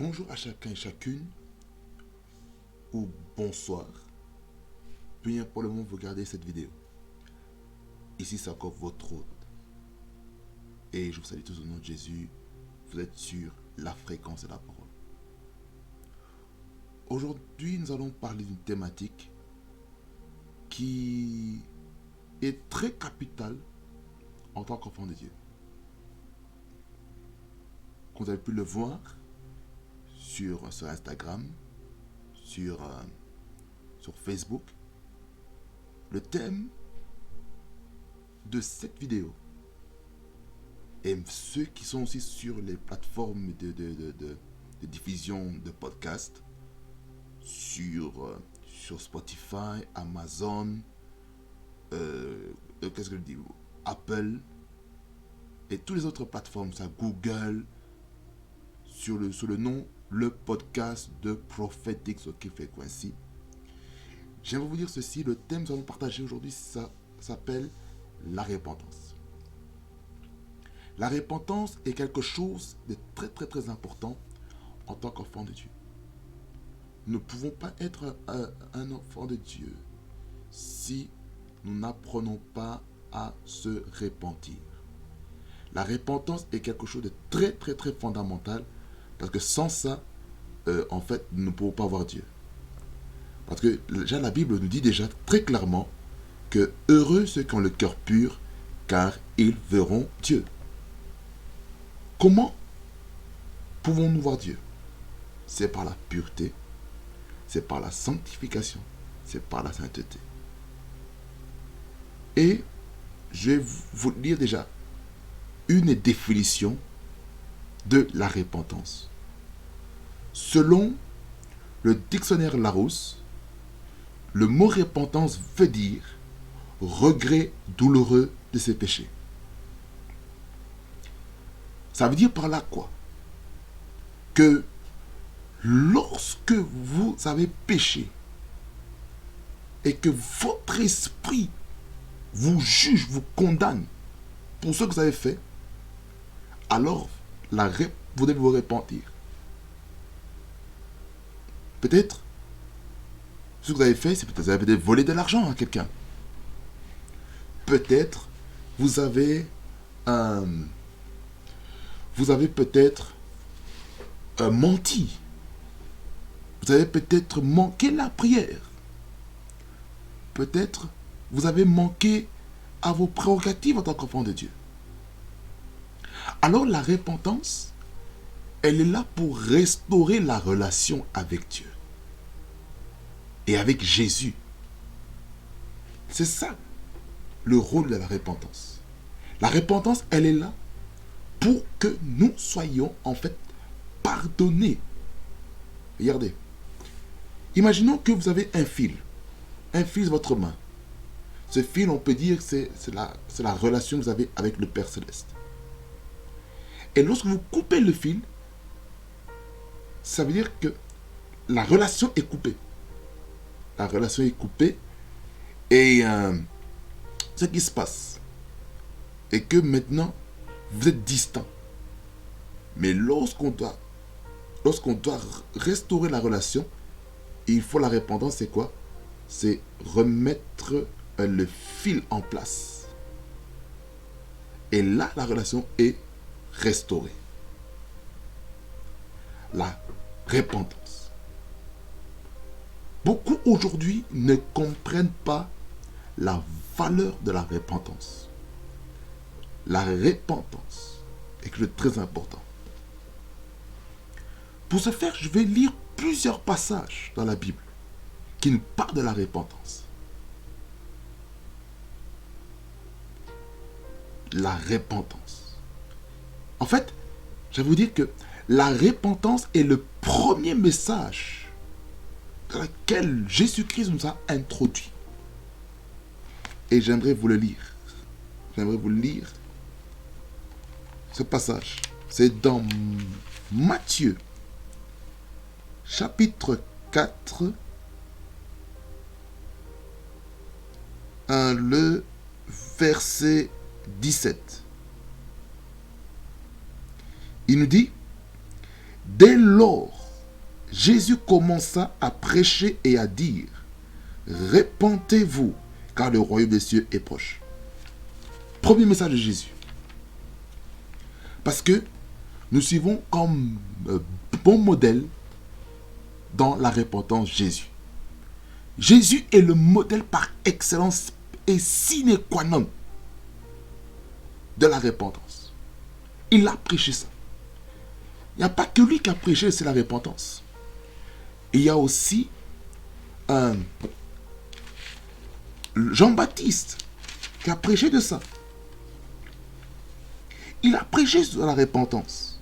Bonjour à chacun et chacune, ou bonsoir, peu importe pour le moment vous regardez cette vidéo. Ici c'est encore votre hôte. Et je vous salue tous au nom de Jésus, vous êtes sur la fréquence de la parole. Aujourd'hui nous allons parler d'une thématique qui est très capitale en tant qu'enfant de Dieu. Comme vous avez pu le voir sur Instagram, sur Facebook, le thème de cette vidéo et ceux qui sont aussi sur les plateformes de diffusion de podcasts, sur Spotify, Amazon, qu'est-ce que je dis, Apple et toutes les autres plateformes, ça, Google, sous le nom le podcast de Prophetic Soul Frequency. J'aimerais vous dire ceci, le thème que nous allons partager aujourd'hui, ça s'appelle la repentance. La repentance est quelque chose de très très très important en tant qu'enfant de Dieu. Nous ne pouvons pas être un enfant de Dieu si nous n'apprenons pas à se repentir. La repentance est quelque chose de très très très fondamental parce que sans ça, en fait, nous ne pouvons pas voir Dieu. Parce que déjà la Bible nous dit déjà très clairement que heureux ceux qui ont le cœur pur, car ils verront Dieu. Comment pouvons-nous voir Dieu? C'est par la pureté, c'est par la sanctification, c'est par la sainteté. Et je vais vous lire déjà une définition de la repentance. Selon le dictionnaire Larousse, le mot repentance veut dire regret douloureux de ses péchés. Ça veut dire par là quoi? Que lorsque vous avez péché et que votre esprit vous juge, vous condamne pour ce que vous avez fait, alors vous devez vous repentir. Peut-être, ce que vous avez fait, c'est peut-être vous avez volé de l'argent à quelqu'un. Peut-être, vous avez peut-être menti. Vous avez peut-être manqué la prière. Peut-être, vous avez manqué à vos prérogatives en tant qu'enfant de Dieu. Alors la repentance, elle est là pour restaurer la relation avec Dieu et avec Jésus. C'est ça le rôle de la repentance. La repentance, elle est là pour que nous soyons en fait pardonnés. Regardez. Imaginons que vous avez un fil sur votre main. Ce fil, on peut dire que c'est la relation que vous avez avec le Père Céleste. Et lorsque vous coupez le fil, ça veut dire que la relation est coupée. La relation est coupée et ce qui se passe est que maintenant, vous êtes distant. Mais lorsqu'on doit restaurer la relation, il faut la repentance, c'est quoi? C'est remettre le fil en place. Et là, la relation est restaurée. La repentance. Beaucoup aujourd'hui ne comprennent pas la valeur de la repentance. La repentance est quelque chose de très important. Pour ce faire, je vais lire plusieurs passages dans la Bible qui nous parlent de la repentance. La repentance. En fait, je vais vous dire que la repentance est le premier message dans lequel Jésus-Christ nous a introduit. Et j'aimerais vous le lire. J'aimerais vous lire ce passage. C'est dans Matthieu, chapitre 4, le verset 17. Il nous dit: Dès lors, Jésus commença à prêcher et à dire, répentez-vous, car le royaume des cieux est proche. Premier message de Jésus. Parce que nous suivons comme bon modèle dans la repentance Jésus. Jésus est le modèle par excellence et sine qua non de la repentance. Il a prêché ça. Il n'y a pas que lui qui a prêché, c'est la repentance. Il y a aussi Jean-Baptiste qui a prêché de ça. Il a prêché sur la repentance.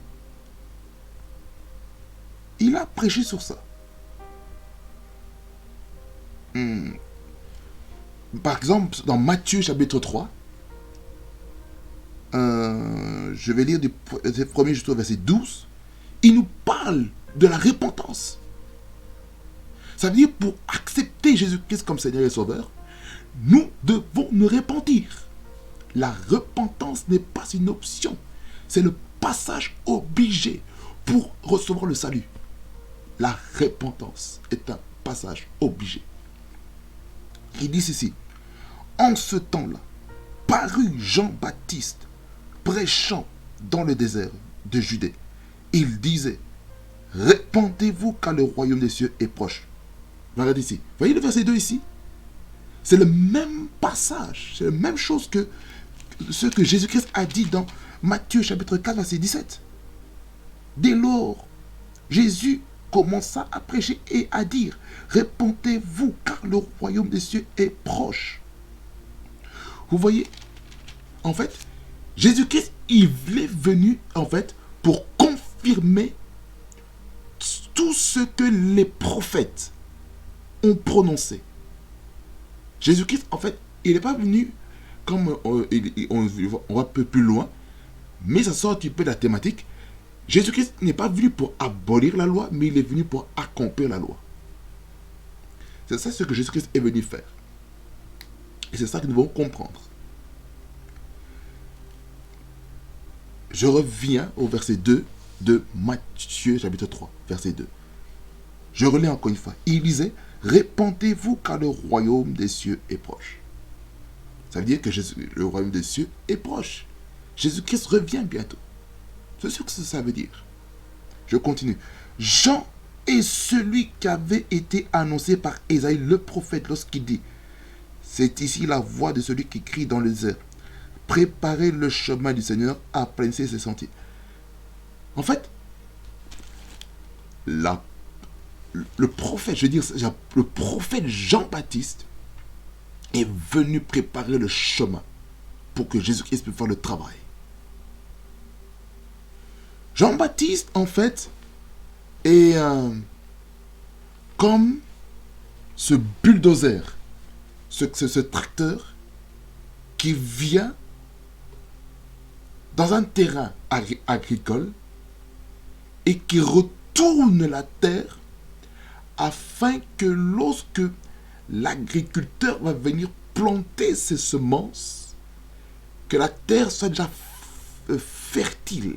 Il a prêché sur ça. Par exemple, dans Matthieu chapitre 3, je vais lire du premier jusqu'au verset 12, il nous parle de la repentance. Ça veut dire pour accepter Jésus-Christ comme Seigneur et Sauveur, nous devons nous repentir. La repentance n'est pas une option, c'est le passage obligé pour recevoir le salut. La repentance est un passage obligé. Il dit ceci, en ce temps-là, parut Jean-Baptiste prêchant dans le désert de Judée. Il disait, répentez-vous car le royaume des cieux est proche. Regardez ici. Voyez le verset 2 ici? C'est le même passage, c'est la même chose que ce que Jésus-Christ a dit dans Matthieu chapitre 4 verset 17. Dès lors, Jésus commença à prêcher et à dire, répentez-vous car le royaume des cieux est proche. Vous voyez, en fait, Jésus-Christ, il est venu, en fait, pour confirmer tout ce que les prophètes ont prononcé. Jésus-Christ, en fait, il n'est pas venu, comme on va un peu plus loin, mais ça sort un petit peu de la thématique. Jésus-Christ n'est pas venu pour abolir la loi, mais il est venu pour accomplir la loi. C'est ça ce que Jésus-Christ est venu faire. Et c'est ça que nous devons comprendre. Je reviens au verset 2 de Matthieu chapitre 3, verset 2. Je relais encore une fois. Il disait, répentez-vous car le royaume des cieux est proche. Ça veut dire que le royaume des cieux est proche. Jésus-Christ revient bientôt. C'est ce que ça veut dire. Je continue. Jean est celui qui avait été annoncé par Ésaïe le prophète lorsqu'il dit, c'est ici la voix de celui qui crie dans le désert. Préparez le chemin du Seigneur, aplanissez ses sentiers. En fait, le prophète, je veux dire, le prophète Jean-Baptiste est venu préparer le chemin pour que Jésus-Christ puisse faire le travail. Jean-Baptiste, en fait, est comme ce bulldozer, ce tracteur qui vient dans un terrain agricole et qui retourne la terre afin que lorsque l'agriculteur va venir planter ses semences, que la terre soit déjà fertile,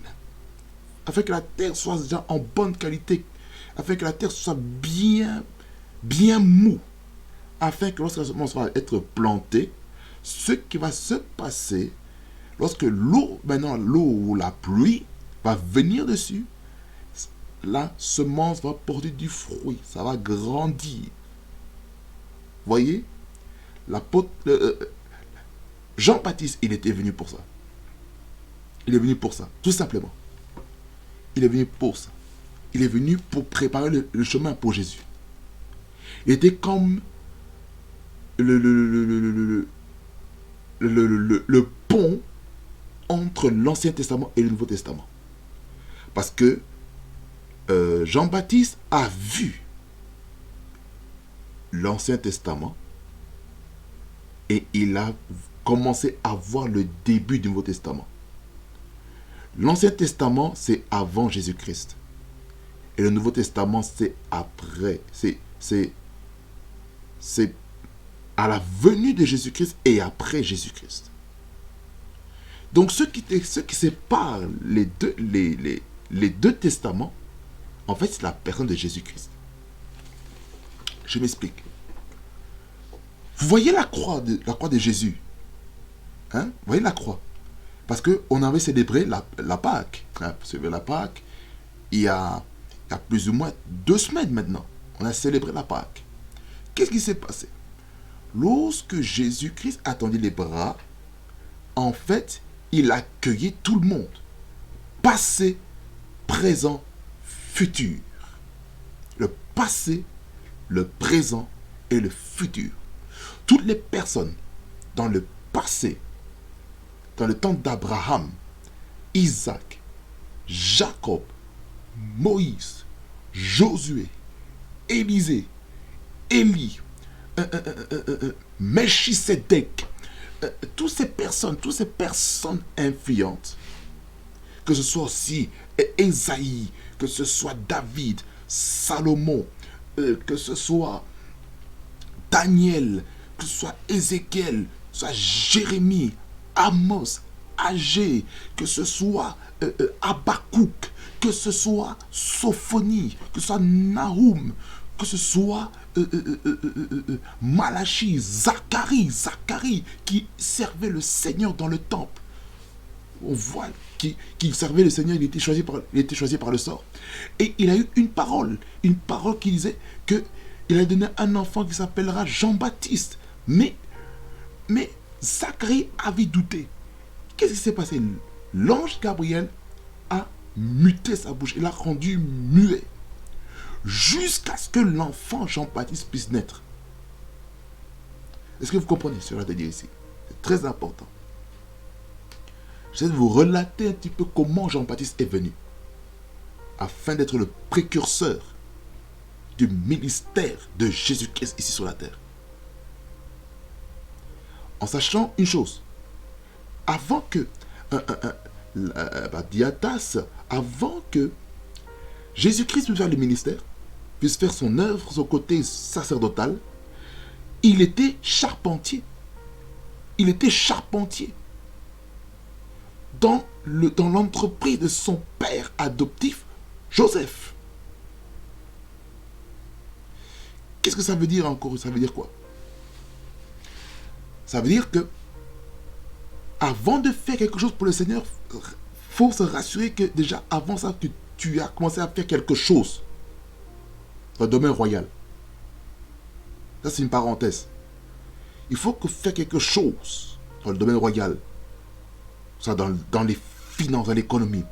afin que la terre soit déjà en bonne qualité, afin que la terre soit bien mou, afin que lorsque la semence va être plantée, ce qui va se passer, lorsque l'eau ou la pluie va venir dessus, la semence va porter du fruit, ça va grandir. Voyez, Jean-Baptiste, il était venu pour ça. Il est venu pour ça, tout simplement. Il est venu pour ça. Il est venu pour préparer le chemin pour Jésus. Il était comme le pont entre l'Ancien Testament et le Nouveau Testament. Parce que Jean-Baptiste a vu l'Ancien Testament et il a commencé à voir le début du Nouveau Testament. L'Ancien Testament, c'est avant Jésus-Christ. Et le Nouveau Testament, c'est après. C'est à la venue de Jésus-Christ et après Jésus-Christ. Donc, ce qui sépare les deux testaments, En fait, c'est la personne de Jésus-Christ. Je m'explique. Vous voyez la croix de Jésus, hein? Vous voyez la croix. Parce qu'on avait célébré la Pâque. Célébré la Pâque il y a plus ou moins 2 semaines maintenant. On a célébré la Pâque. Qu'est-ce qui s'est passé? Lorsque Jésus-Christ a tendu les bras, en fait, il a accueilli tout le monde. Passé, présent, futur. Le passé, le présent et le futur. Toutes les personnes dans le passé, dans le temps d'Abraham, Isaac, Jacob, Moïse, Josué, Élisée, Élie, Melchisedec, toutes ces personnes influentes, que ce soit aussi Ésaïe, que ce soit David, Salomon, que ce soit Daniel, que ce soit Ézéchiel, que ce soit Jérémie, Amos, Agé, que ce soit Habakkuk, que ce soit Sophonie, que ce soit Nahum, que ce soit Malachie, Zacharie qui servait le Seigneur dans le temple. On voit qu'il servait le Seigneur, il était choisi par le sort. Et il a eu une parole qui disait que il a donné un enfant qui s'appellera Jean-Baptiste. Mais Zacharie avait douté. Qu'est-ce qui s'est passé? L'ange Gabriel a muté sa bouche, il l'a rendu muet. Jusqu'à ce que l'enfant Jean-Baptiste puisse naître. Est-ce que vous comprenez ce que je vais dire ici? C'est très important. Je vais vous relater un petit peu comment Jean-Baptiste est venu. Afin d'être le précurseur du ministère de Jésus-Christ ici sur la terre. En sachant une chose. Avant que Diatas, avant que Jésus-Christ puisse faire le ministère, puisse faire son œuvre, son côté sacerdotal, il était charpentier. Il était charpentier. Dans l'entreprise de son père adoptif, Joseph. Qu'est-ce que ça veut dire encore? Ça veut dire quoi? Ça veut dire que avant de faire quelque chose pour le Seigneur, il faut se rassurer que déjà avant ça, tu as commencé à faire quelque chose dans le domaine royal. Ça, c'est une parenthèse. Il faut que faire quelque chose dans le domaine royal. Ça, dans les finances, dans l'économie,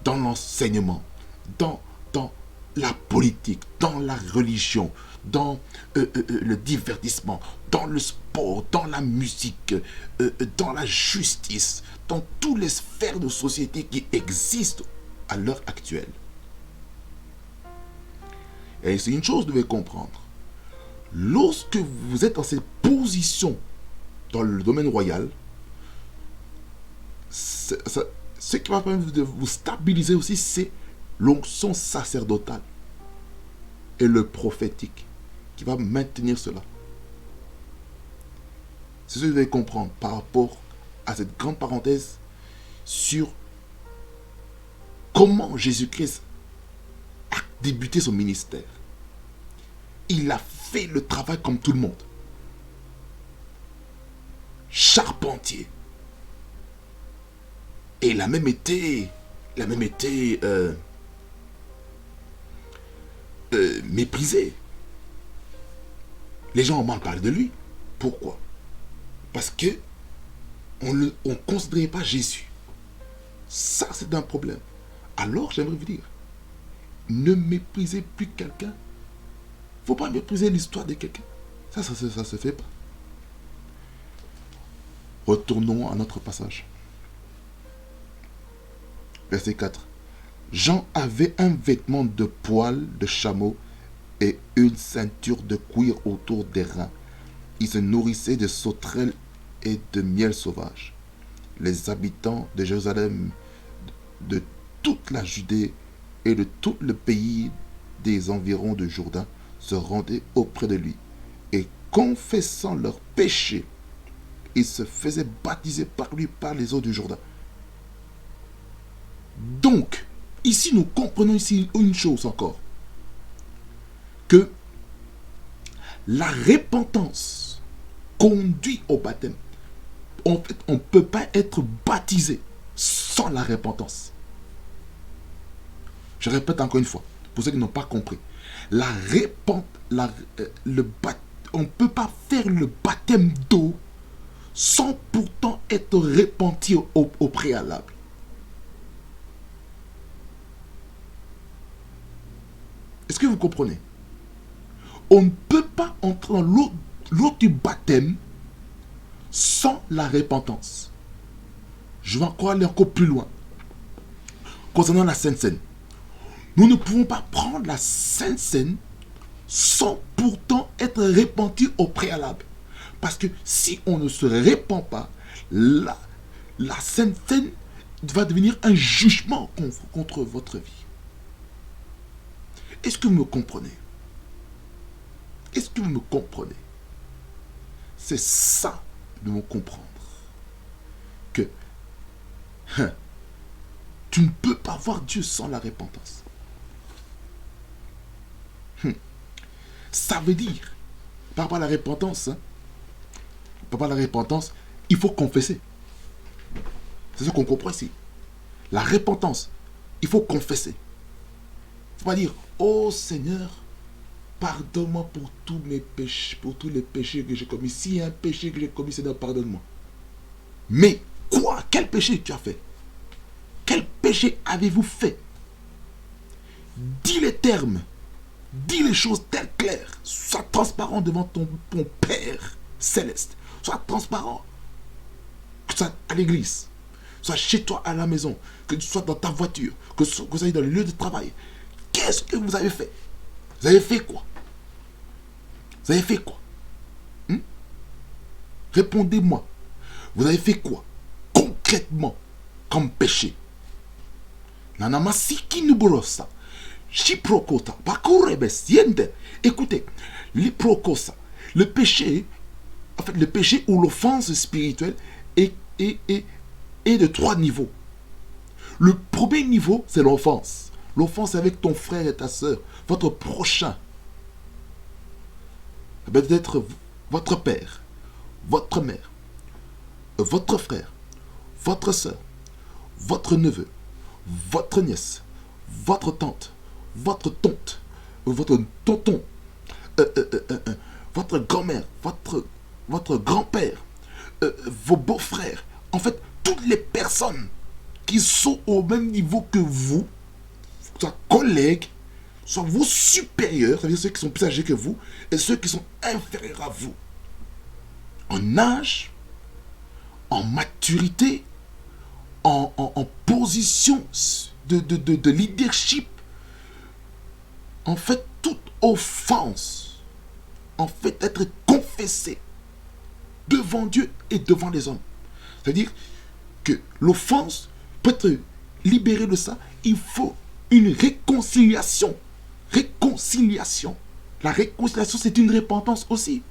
dans l'enseignement, dans la politique, dans la religion, dans le divertissement, dans le sport, dans la musique, dans la justice, dans toutes les sphères de société qui existent à l'heure actuelle. Et c'est une chose que vous devez comprendre. Lorsque vous êtes dans cette position dans le domaine royal, ce qui va permettre de vous stabiliser aussi, c'est l'onction sacerdotale et le prophétique qui va maintenir cela. C'est ce que vous devez comprendre par rapport à cette grande parenthèse sur comment Jésus-Christ a débuté son ministère. Il a fait le travail comme tout le monde. Charpentier. Et il a même été méprisé. Les gens ont mal parlé de lui. Pourquoi? Parce que on ne considérait pas Jésus. Ça, c'est un problème. Alors, j'aimerais vous dire, ne méprisez plus quelqu'un. Il ne faut pas mépriser l'histoire de quelqu'un. Ça se fait pas. Retournons à notre passage. Verset 4. Jean avait un vêtement de poil de chameau et une ceinture de cuir autour des reins. Il se nourrissait de sauterelles et de miel sauvage. Les habitants de Jérusalem, de toute la Judée et de tout le pays des environs de Jourdain se rendaient auprès de lui. Et confessant leurs péchés, ils se faisaient baptiser par lui par les eaux du Jourdain. Donc, Ici, nous comprenons ici une chose encore. Que la repentance conduit au baptême. En fait, on ne peut pas être baptisé sans la repentance. Je répète encore une fois, pour ceux qui n'ont pas compris. On ne peut pas faire le baptême d'eau sans pourtant être repenti au préalable. Est-ce que vous comprenez? On ne peut pas entrer dans l'eau du baptême sans la repentance. Je vais encore aller encore plus loin. Concernant la Sainte Seine, nous ne pouvons pas prendre la Sainte Seine sans pourtant être repenti au préalable. Parce que si on ne se répand pas, la Sainte Seine va devenir un jugement contre votre vie. Est-ce que vous me comprenez? Est-ce que vous me comprenez? C'est ça de me comprendre. Que tu ne peux pas voir Dieu sans la repentance. Ça veut dire, par rapport à la repentance, par rapport à la repentance, il faut confesser. C'est ce qu'on comprend ici. La repentance, il faut confesser. Il ne faut pas dire, oh Seigneur, pardonne-moi pour tous mes péchés, pour tous les péchés que j'ai commis. S'il y a un péché que j'ai commis, Seigneur, pardonne-moi. Mais quoi? Quel péché tu as fait? Quel péché avez-vous fait? Dis les termes. Dis les choses telles claires. Sois transparent devant ton Père céleste. Sois transparent. Que ce soit à l'église, soit chez toi à la maison, que tu sois dans ta voiture, que vous soyez dans le lieu de travail. Qu'est-ce que vous avez fait? Vous avez fait quoi? Vous avez fait quoi? Répondez-moi. Vous avez fait quoi concrètement comme péché? Nanamasiki nuborosa. Chiprokota. Bakurebesiente. Écoutez, l'iprokosa. Le péché, en fait, le péché ou l'offense spirituelle est de 3 niveaux. Le premier niveau, c'est l'offense. L'offense avec ton frère et ta soeur, votre prochain. Peut-être votre père, votre mère, votre frère, votre soeur, votre neveu, votre nièce, votre tante, votre tonton, votre grand-mère, votre grand-père, vos beaux-frères. En fait, toutes les personnes qui sont au même niveau que vous, soit collègues, soit vos supérieurs, c'est-à-dire ceux qui sont plus âgés que vous, et ceux qui sont inférieurs à vous, en âge, en maturité, en position de leadership. En fait, toute offense, en fait, être confessée devant Dieu et devant les hommes. C'est-à-dire que l'offense peut être libérée de ça. Il faut une réconciliation. Réconciliation. La réconciliation, c'est une repentance aussi.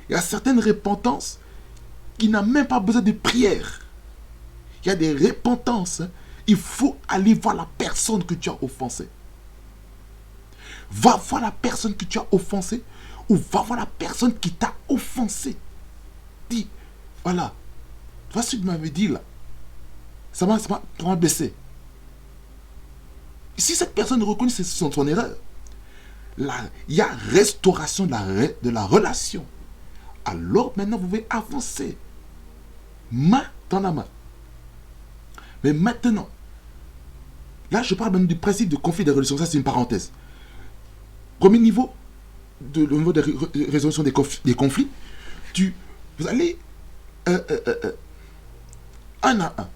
Il y a certaines repentances qui n'ont même pas besoin de prière. Il y a des repentances. Il faut aller voir la personne que tu as offensée. Va voir la personne que tu as offensée ou va voir la personne qui t'a offensé. Dis, voilà, vois ce que tu m'avais dit là. Ça m'a blessé. Si cette personne reconnaît son erreur, là, il y a restauration de la relation. Alors maintenant, vous pouvez avancer. Main dans la main. Mais maintenant, là, je parle même du principe de conflit de résolution. Ça, c'est une parenthèse. Premier niveau, le niveau de résolution des conflits, vous allez un à un,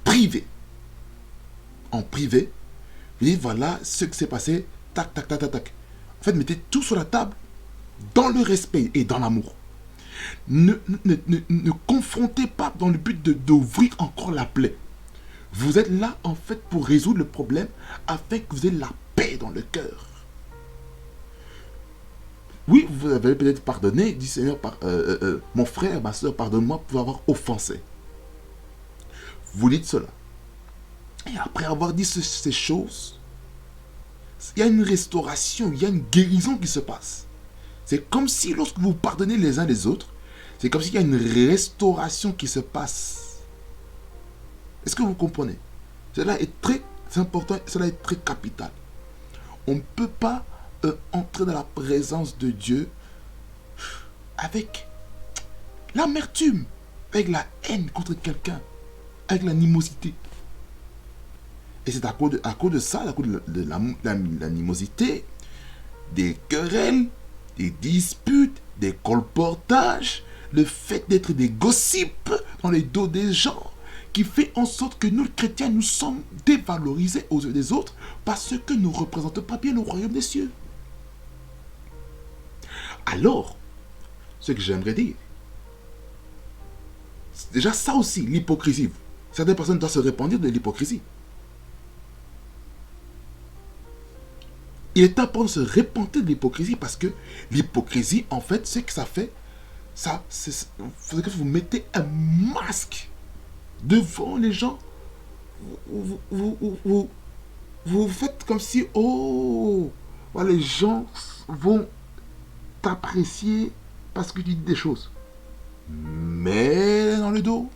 privé. En privé, vous dites voilà ce qui s'est passé, tac, tac, tac, tac, tac. En fait, mettez tout sur la table dans le respect et dans l'amour. Ne confrontez pas dans le but d'ouvrir encore la plaie. Vous êtes là, en fait, pour résoudre le problème afin que vous ayez la paix dans le cœur. Oui, vous avez peut-être pardonné, dit Seigneur, mon frère, ma soeur, pardonne-moi pour avoir offensé. Vous dites cela. Et après avoir dit ces choses, il y a une restauration, il y a une guérison qui se passe. C'est comme si lorsque vous pardonnez les uns les autres, c'est comme s'il y a une restauration qui se passe. Est-ce que vous comprenez? Cela est très important, cela est très capital. On ne peut pas entrer dans la présence de Dieu avec l'amertume, avec la haine contre quelqu'un, avec l'animosité. Et c'est à cause de ça, à cause de l'animosité, des querelles, des disputes, des colportages, le fait d'être des gossips dans les dos des gens, qui fait en sorte que nous, chrétiens, nous sommes dévalorisés aux yeux des autres parce que nous ne représentons pas bien le royaume des cieux. Alors, ce que j'aimerais dire, c'est déjà ça aussi, l'hypocrisie. Certaines personnes doivent se répandre de l'hypocrisie. Il est important de se répandre de l'hypocrisie parce que l'hypocrisie, en fait, c'est que ça fait, c'est que vous mettez un masque devant les gens. Vous faites comme si, oh, voilà, les gens vont t'apprécier parce que tu dis des choses. Mais dans le dos,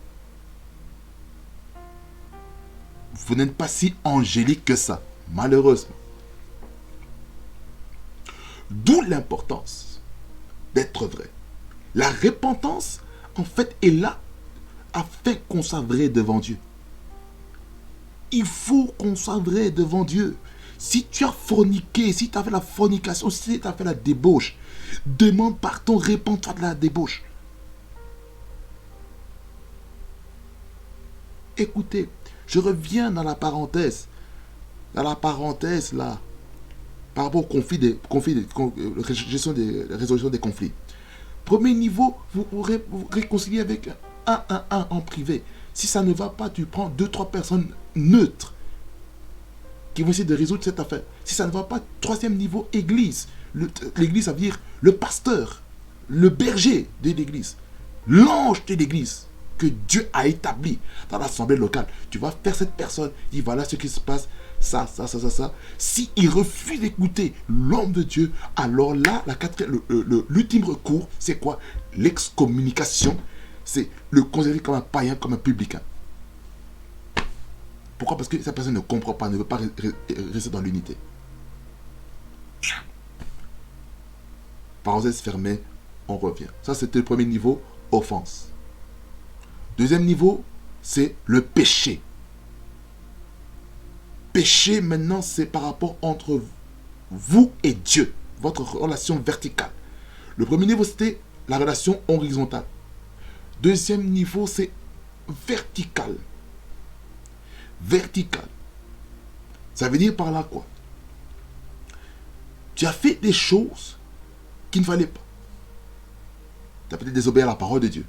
vous n'êtes pas si angélique que ça, malheureusement. D'où l'importance d'être vrai. La repentance, en fait, est là afin qu'on soit vrai devant Dieu. Il faut qu'on soit vrai devant Dieu. Si tu as forniqué, si tu as fait la fornication, si tu as fait la débauche, demande pardon, répands-toi de la débauche. Écoutez, je reviens dans la parenthèse. Dans la parenthèse, là, par rapport au résolution des conflits. Premier niveau, vous réconciliez avec un en privé. Si ça ne va pas, tu prends 2-3 personnes neutres qui vont essayer de résoudre cette affaire. Si ça ne va pas, troisième niveau, église. L'église, ça veut dire le pasteur, le berger de l'église, l'ange de l'église que Dieu a établi dans l'assemblée locale. Tu vas faire cette personne, dit voilà ce qui se passe, ça. S'il refuse d'écouter l'homme de Dieu, alors là, l'ultime recours, c'est quoi? L'excommunication. C'est le considérer comme un païen, comme un publicain. Pourquoi? Parce que cette personne ne comprend pas, ne veut pas rester dans l'unité. Parenthèse fermée, on revient. Ça, c'était le premier niveau, offense. Deuxième niveau, c'est le péché. Péché, maintenant, c'est par rapport entre vous et Dieu, votre relation verticale. Le premier niveau, c'était la relation horizontale. Deuxième niveau, c'est vertical. Vertical. Ça veut dire par là quoi? Tu as fait des choses qu'il ne fallait pas. Tu as peut-être désobéi à la parole de Dieu.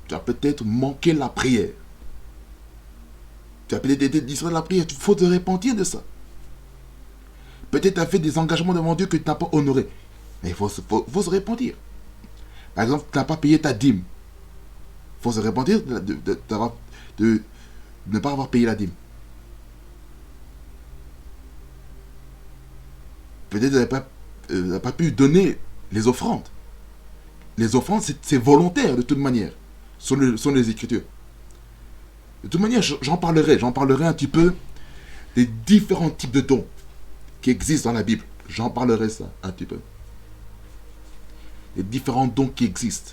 Tu as peut-être manqué la prière. Tu as peut-être été distrait de la prière. Il faut te repentir de ça. Peut-être tu as fait des engagements devant Dieu que tu n'as pas honorés. Mais il faut se repentir. Par exemple, tu n'as pas payé ta dîme. Il faut se repentir de ne pas avoir payé la dîme. Peut-être tu n'as pas pu donner les offrandes. Les offrandes, c'est volontaire de toute manière. Sont les Écritures. De toute manière, j'en parlerai un petit peu des différents types de dons qui existent dans la Bible. J'en parlerai ça un petit peu. Les différents dons qui existent.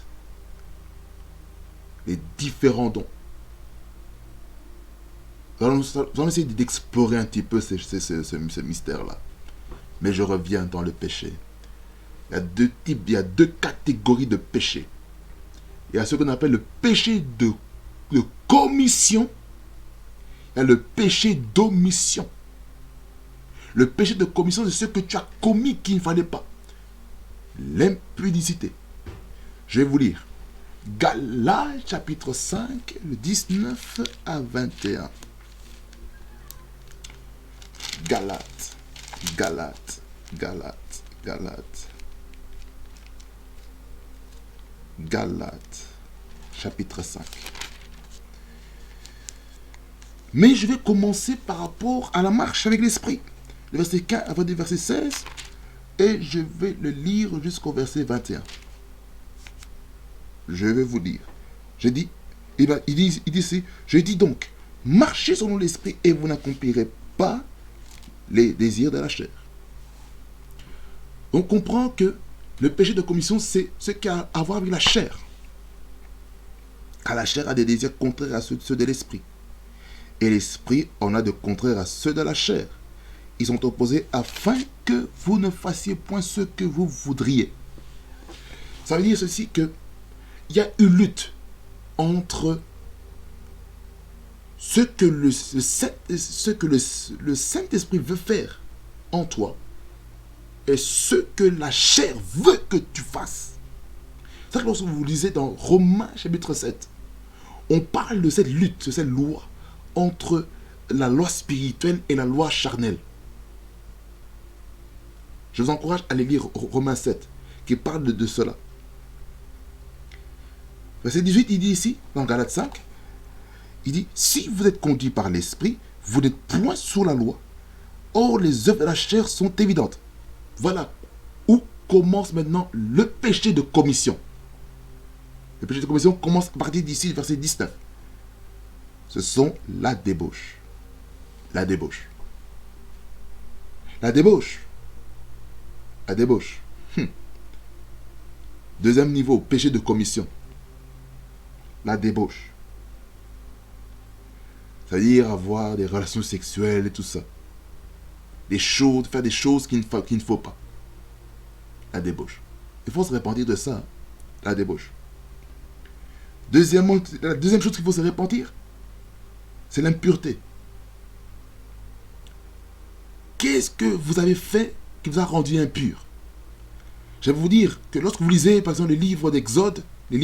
Les différents dons. Nous allons essayer d'explorer un petit peu ce mystère-là. Mais je reviens dans le péché. Il y a deux catégories de péché. Il y a ce qu'on appelle le péché de commission. Il y a le péché d'omission. Le péché de commission, c'est ce que tu as commis qu'il ne fallait pas. L'impudicité. Je vais vous lire. Galates chapitre 5, le 19 à 21. Galates, chapitre 5. Mais je vais commencer par rapport à la marche avec l'esprit. Le verset 15 avant le verset 16. Et je vais le lire jusqu'au verset 21. Je vais vous lire. Je dis, il dit ici, je dis donc, marchez selon l'esprit et vous n'accomplirez pas les désirs de la chair. On comprend que le péché de commission, c'est ce qui a à voir avec la chair. Car la chair a des désirs contraires à ceux de l'esprit. Et l'esprit en a de contraires à ceux de la chair. Ils sont opposés afin que vous ne fassiez point ce que vous voudriez. Ça veut dire ceci que il y a une lutte entre ce que le Saint-Esprit veut faire en toi et ce que la chair veut que tu fasses. C'est ça que lorsque vous lisez dans Romains chapitre 7, on parle de cette lutte, de cette loi entre la loi spirituelle et la loi charnelle. Je vous encourage à aller lire Romains 7, qui parle de cela. Verset 18, il dit ici, dans Galates 5, il dit, si vous êtes conduits par l'esprit, vous n'êtes point sous la loi. Or, les œuvres de la chair sont évidentes. Voilà où commence maintenant le péché de commission. Le péché de commission commence à partir d'ici, verset 19. Ce sont la débauche. La débauche. La débauche. La débauche. Deuxième niveau, péché de commission. La débauche. C'est-à-dire avoir des relations sexuelles et tout ça. Des choses, faire des choses qu'il ne faut pas. La débauche. Il faut se repentir de ça. La débauche. Deuxièmement, la deuxième chose qu'il faut se repentir, c'est l'impureté. Qu'est-ce que vous avez fait qui vous a rendu impur? Je vais vous dire que lorsque vous lisez, par exemple, le livre d'Exode, le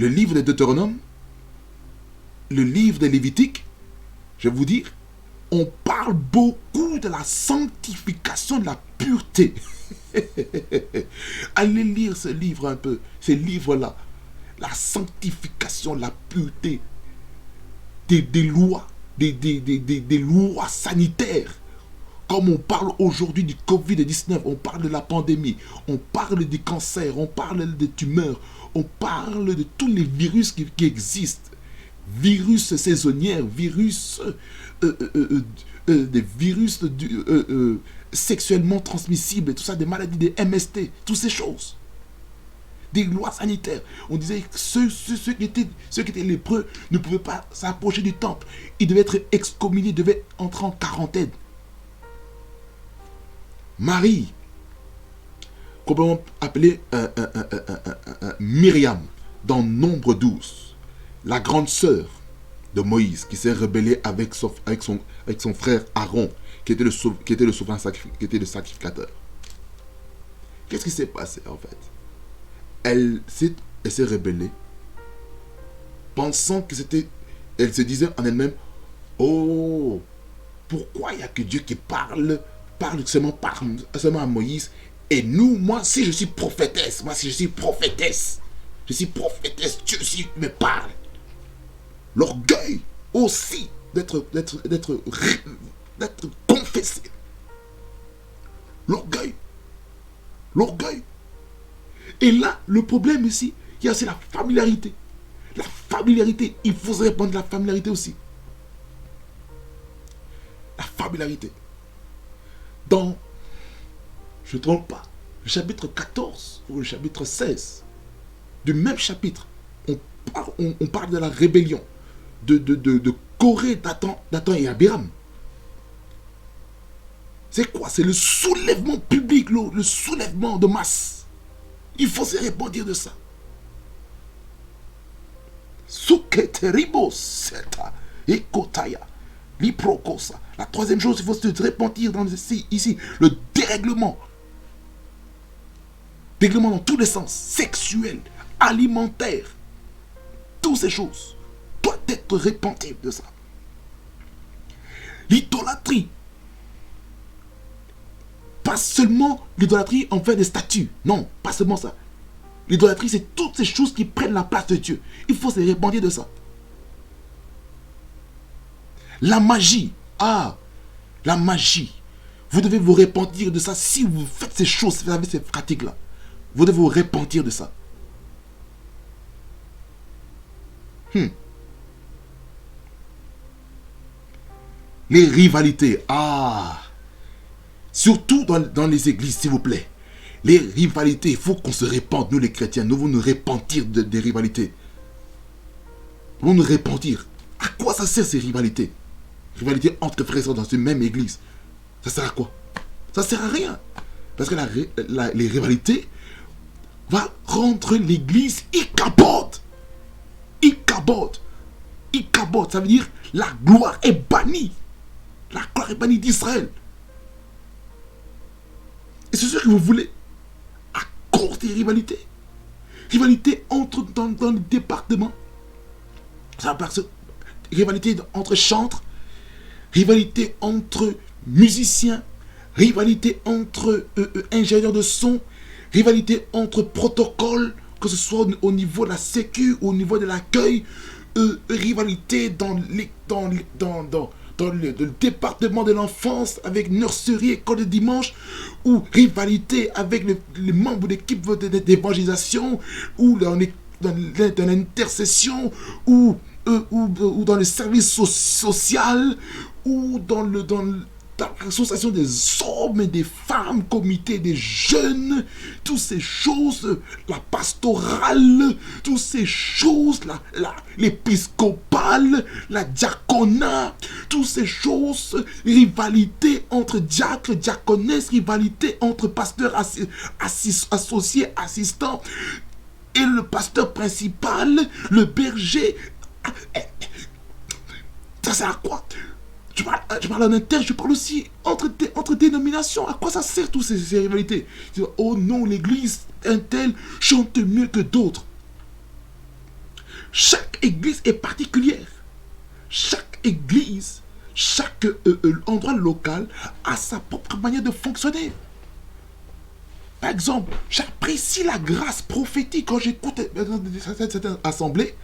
livre de Deutéronome, le livre de Lévitique, je vais vous dire, on parle beaucoup de la sanctification, de la pureté. Allez lire ce livre un peu, ces livres-là. La sanctification, la pureté des lois, des lois sanitaires. Comme on parle aujourd'hui du Covid-19, on parle de la pandémie, on parle du cancer, on parle des tumeurs, on parle de tous les virus qui existent. Virus saisonniers, virus, des virus sexuellement transmissibles, et tout ça, des maladies, des MST, toutes ces choses. Des lois sanitaires. On disait que ceux qui étaient lépreux ne pouvaient pas s'approcher du temple. Ils devaient être excommuniés, ils devaient entrer en quarantaine. Marie, complètement appelée Myriam, dans Nombre 12, la grande sœur de Moïse, qui s'est rebellée avec son frère Aaron, qui était le sacrificateur. Qu'est-ce qui s'est passé en fait? Elle s'est rebellée, pensant que c'était... Elle se disait en elle-même, oh, pourquoi il n'y a que Dieu qui parle seulement à Moïse, et moi, si je suis prophétesse, Dieu aussi me parle. L'orgueil aussi d'être confessé. L'orgueil. Et là, le problème ici, il y a aussi la familiarité. La familiarité, il faut se répandre la familiarité aussi. La familiarité. Dans, je ne trompe pas, le chapitre 14 ou le chapitre 16 du même chapitre, on parle de la rébellion de Corée, Dathan et Abiram. C'est quoi? C'est le soulèvement public, le soulèvement de masse. Il faut se répandre de ça. Suketeribo seta ekotaya liprokosa. La troisième chose, il faut se répandre ici, le dérèglement. Dérèglement dans tous les sens, sexuel, alimentaire, toutes ces choses doivent être répandues de ça. L'idolâtrie. Pas seulement l'idolâtrie en fait des statues. Non, pas seulement ça. L'idolâtrie, c'est toutes ces choses qui prennent la place de Dieu. Il faut se répandre de ça. La magie. Ah, la magie. Vous devez vous repentir de ça. Si vous faites ces choses, vous avez ces pratiques-là, vous devez vous repentir de ça. Les rivalités. Ah, surtout dans les églises, s'il vous plaît. Les rivalités, il faut qu'on se répande, nous les chrétiens. Nous devons nous repentir des rivalités. Nous devons nous repentir. À quoi ça sert ces rivalités? Rivalités entre frères et sœurs dans une même église. Ça sert à quoi? Ça sert à rien. Parce que les rivalités vont rendre l'église icabote. Icabote. Icabote, ça veut dire la gloire est bannie. La gloire est bannie d'Israël. Et c'est ce que vous voulez. À cause des rivalités. Rivalité dans le département. Ça va rivalité entre chantres. Rivalité entre musiciens. Rivalité entre ingénieurs de son. Rivalité entre protocoles. Que ce soit au niveau de la sécu, au niveau de l'accueil. Rivalité dans le département de l'enfance avec nurserie, école de dimanche, ou rivalité avec les membres d'équipe d'évangélisation, ou dans l'intercession, ou dans le service social, ou dans l'association des hommes et des femmes, comité des jeunes, toutes ces choses, la pastorale, toutes ces choses, l'épiscopale, la diaconat, toutes ces choses, rivalité entre diacres, diaconesses, rivalité entre pasteurs associés, assistants, et le pasteur principal, le berger. Ça sert à quoi? Je parle en interne, je parle aussi entre dénominations. À quoi ça sert toutes ces rivalités? Oh non, l'église, un tel chante mieux que d'autres. Chaque église est particulière. Chaque église, chaque endroit local a sa propre manière de fonctionner. Par exemple, j'apprécie la grâce prophétique quand j'écoute certaines assemblées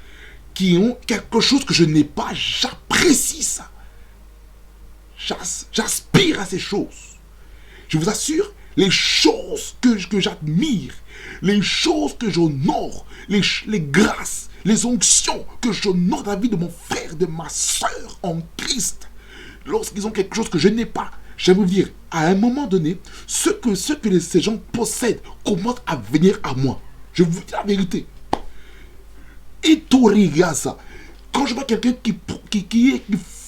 qui ont quelque chose que je n'ai pas. J'apprécie ça. J'aspire à ces choses. Je vous assure, les choses que j'admire, les choses que j'honore, les grâces, les onctions que j'honore dans la vie de mon frère, de ma soeur en Christ, lorsqu'ils ont quelque chose que je n'ai pas, je vais vous dire, à un moment donné, ce que ces gens possèdent commence à venir à moi. Je vous dis la vérité. Et tout regarde ça. Quand je vois quelqu'un qui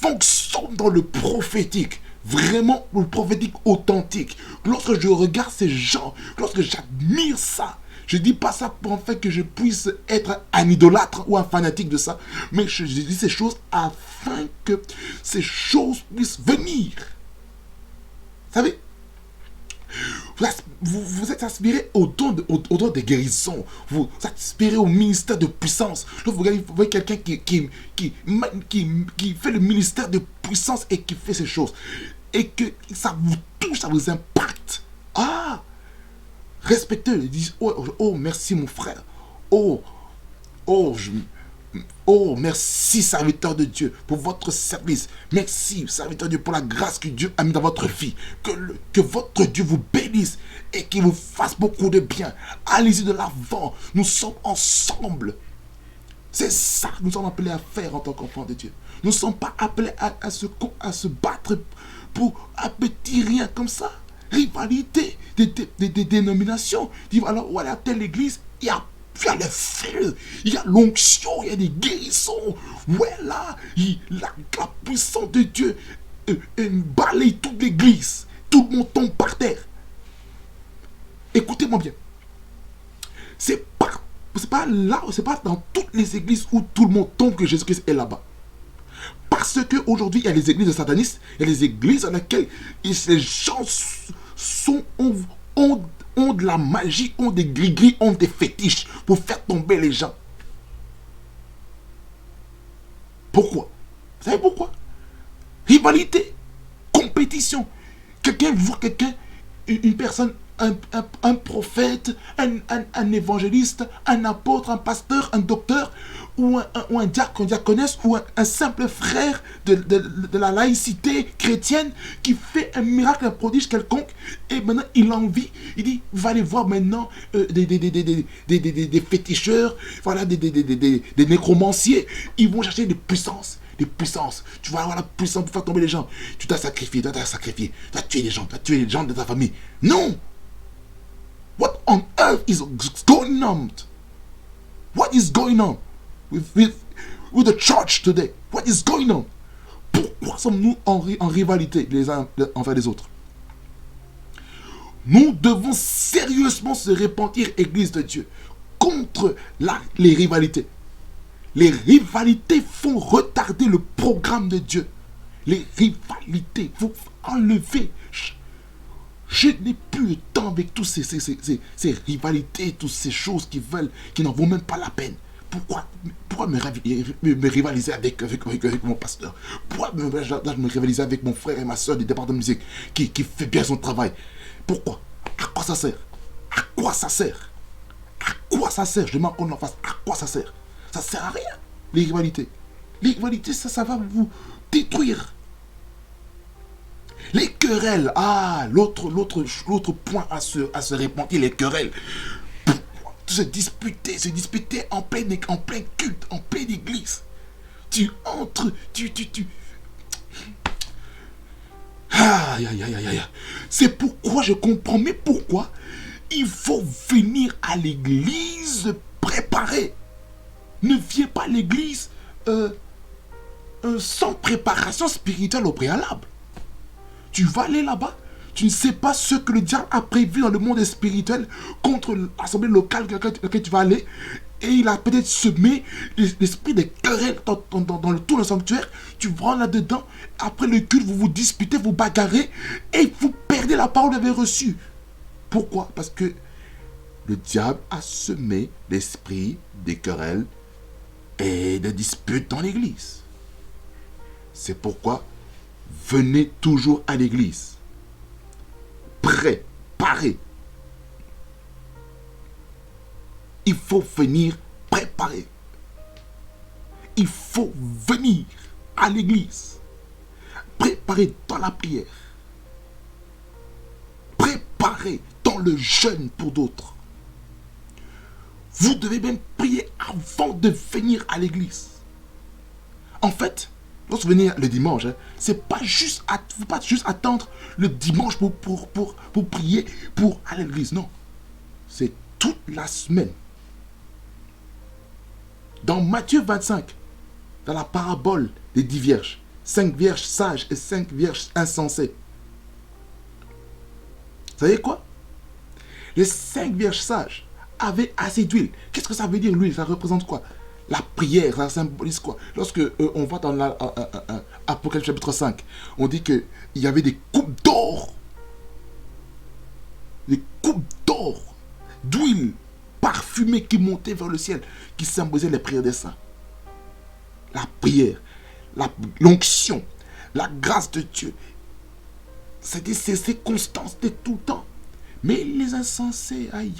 fonctionne dans le prophétique, vraiment le prophétique authentique, lorsque je regarde ces gens, lorsque j'admire ça, je ne dis pas ça pour en fait que je puisse être un idolâtre ou un fanatique de ça, mais je dis ces choses afin que ces choses puissent venir. Vous savez, vous êtes aspiré au don des guérisons. Vous aspirez au ministère de puissance. Lorsque vous voyez quelqu'un qui fait le ministère de puissance et qui fait ces choses. Et que ça vous touche, ça vous impacte. Ah! Respectez-le. Ils disent, oh, merci mon frère. Oh, merci, serviteur de Dieu, pour votre service. Merci, serviteur de Dieu, pour la grâce que Dieu a mis dans votre vie. Que votre Dieu vous bénisse et qu'il vous fasse beaucoup de bien. Allez-y de l'avant. Nous sommes ensemble. C'est ça que nous sommes appelés à faire en tant qu'enfants de Dieu. Nous ne sommes pas appelés à se battre pour un petit rien comme ça. Rivalité des dénominations. Alors, voilà, telle église, il y a le feu, il y a l'onction, il y a des guérissons. Voilà, la puissance de Dieu balaye toute l'église. Tout le monde tombe par terre. Écoutez-moi bien. C'est pas là, c'est pas dans toutes les églises où tout le monde tombe que Jésus-Christ est là-bas. Parce qu'aujourd'hui, il y a les églises de satanistes, il y a les églises dans lesquelles les gens ont de la magie, ont des gris-gris, ont des fétiches pour faire tomber les gens. Pourquoi? Vous savez pourquoi? Rivalité, compétition. Quelqu'un voit une personne, un prophète, un évangéliste, un apôtre, un pasteur, un docteur, ou un diacre, une diaconesse, ou un simple frère de la laïcité chrétienne qui fait un miracle, un prodige quelconque, et maintenant il a envie, il dit, va aller voir maintenant des féticheurs, voilà, des nécromanciers, ils vont chercher des puissances. Tu vas avoir la puissance pour faire tomber les gens. Tu t'as sacrifié, tu as tué les gens de ta famille. Non! What on earth is going on? What is going on with the church today? What is going on? Pourquoi sommes-nous en rivalité les uns envers les autres? Nous devons sérieusement se repentir, Église de Dieu, contre les rivalités. Les rivalités font retarder le programme de Dieu. Les rivalités, vous enlevez. Je n'ai plus le temps avec tous ces rivalités, toutes ces choses qui n'en vaut même pas la peine. Pourquoi me rivaliser avec mon pasteur? Pourquoi me rivaliser avec mon frère et ma soeur du département de musique qui fait bien son travail? Pourquoi? À quoi ça sert? À quoi ça sert? À quoi ça sert? Je demande qu'on en fasse. À quoi ça sert? Ça sert à rien, les rivalités. Les rivalités, ça va vous détruire. Les querelles, l'autre point à se repentir, les querelles. Se disputer en plein culte, en pleine église. Tu entres, Aïe. C'est pourquoi je comprends, mais pourquoi il faut venir à l'église préparé. Ne viens pas à l'église sans préparation spirituelle au préalable. Tu vas aller là-bas, tu ne sais pas ce que le diable a prévu dans le monde spirituel contre l'assemblée locale dans laquelle tu vas aller. Et il a peut-être semé l'esprit des querelles dans tout le sanctuaire. Tu vas là-dedans, après le culte, vous vous disputez, vous bagarrez et vous perdez la parole que vous avez reçue. Pourquoi? Parce que le diable a semé l'esprit des querelles et des disputes dans l'église. C'est pourquoi venez toujours à l'église. Préparé. Il faut venir préparer. Il faut venir à l'église. Préparer dans la prière. Préparer dans le jeûne pour d'autres. Vous devez même prier avant de venir à l'église. En fait, lorsque vous venez le dimanche, c'est pas juste faut pas juste attendre le dimanche pour prier, pour aller à l'église. Non. C'est toute la semaine. Dans Matthieu 25, dans la parabole des 10 vierges, 5 vierges sages et 5 vierges insensées. Vous savez quoi? Les 5 vierges sages avaient assez d'huile. Qu'est-ce que ça veut dire l'huile? Ça représente quoi? La prière, ça symbolise quoi? Lorsque on va dans l'Apocalypse chapitre 5, on dit qu'il y avait des coupes d'or. Des coupes d'or, d'huile parfumée qui montait vers le ciel, qui symbolisait les prières des saints. La prière, l'onction, la grâce de Dieu. C'était constant, c'était tout le temps. Mais les insensés, aïe,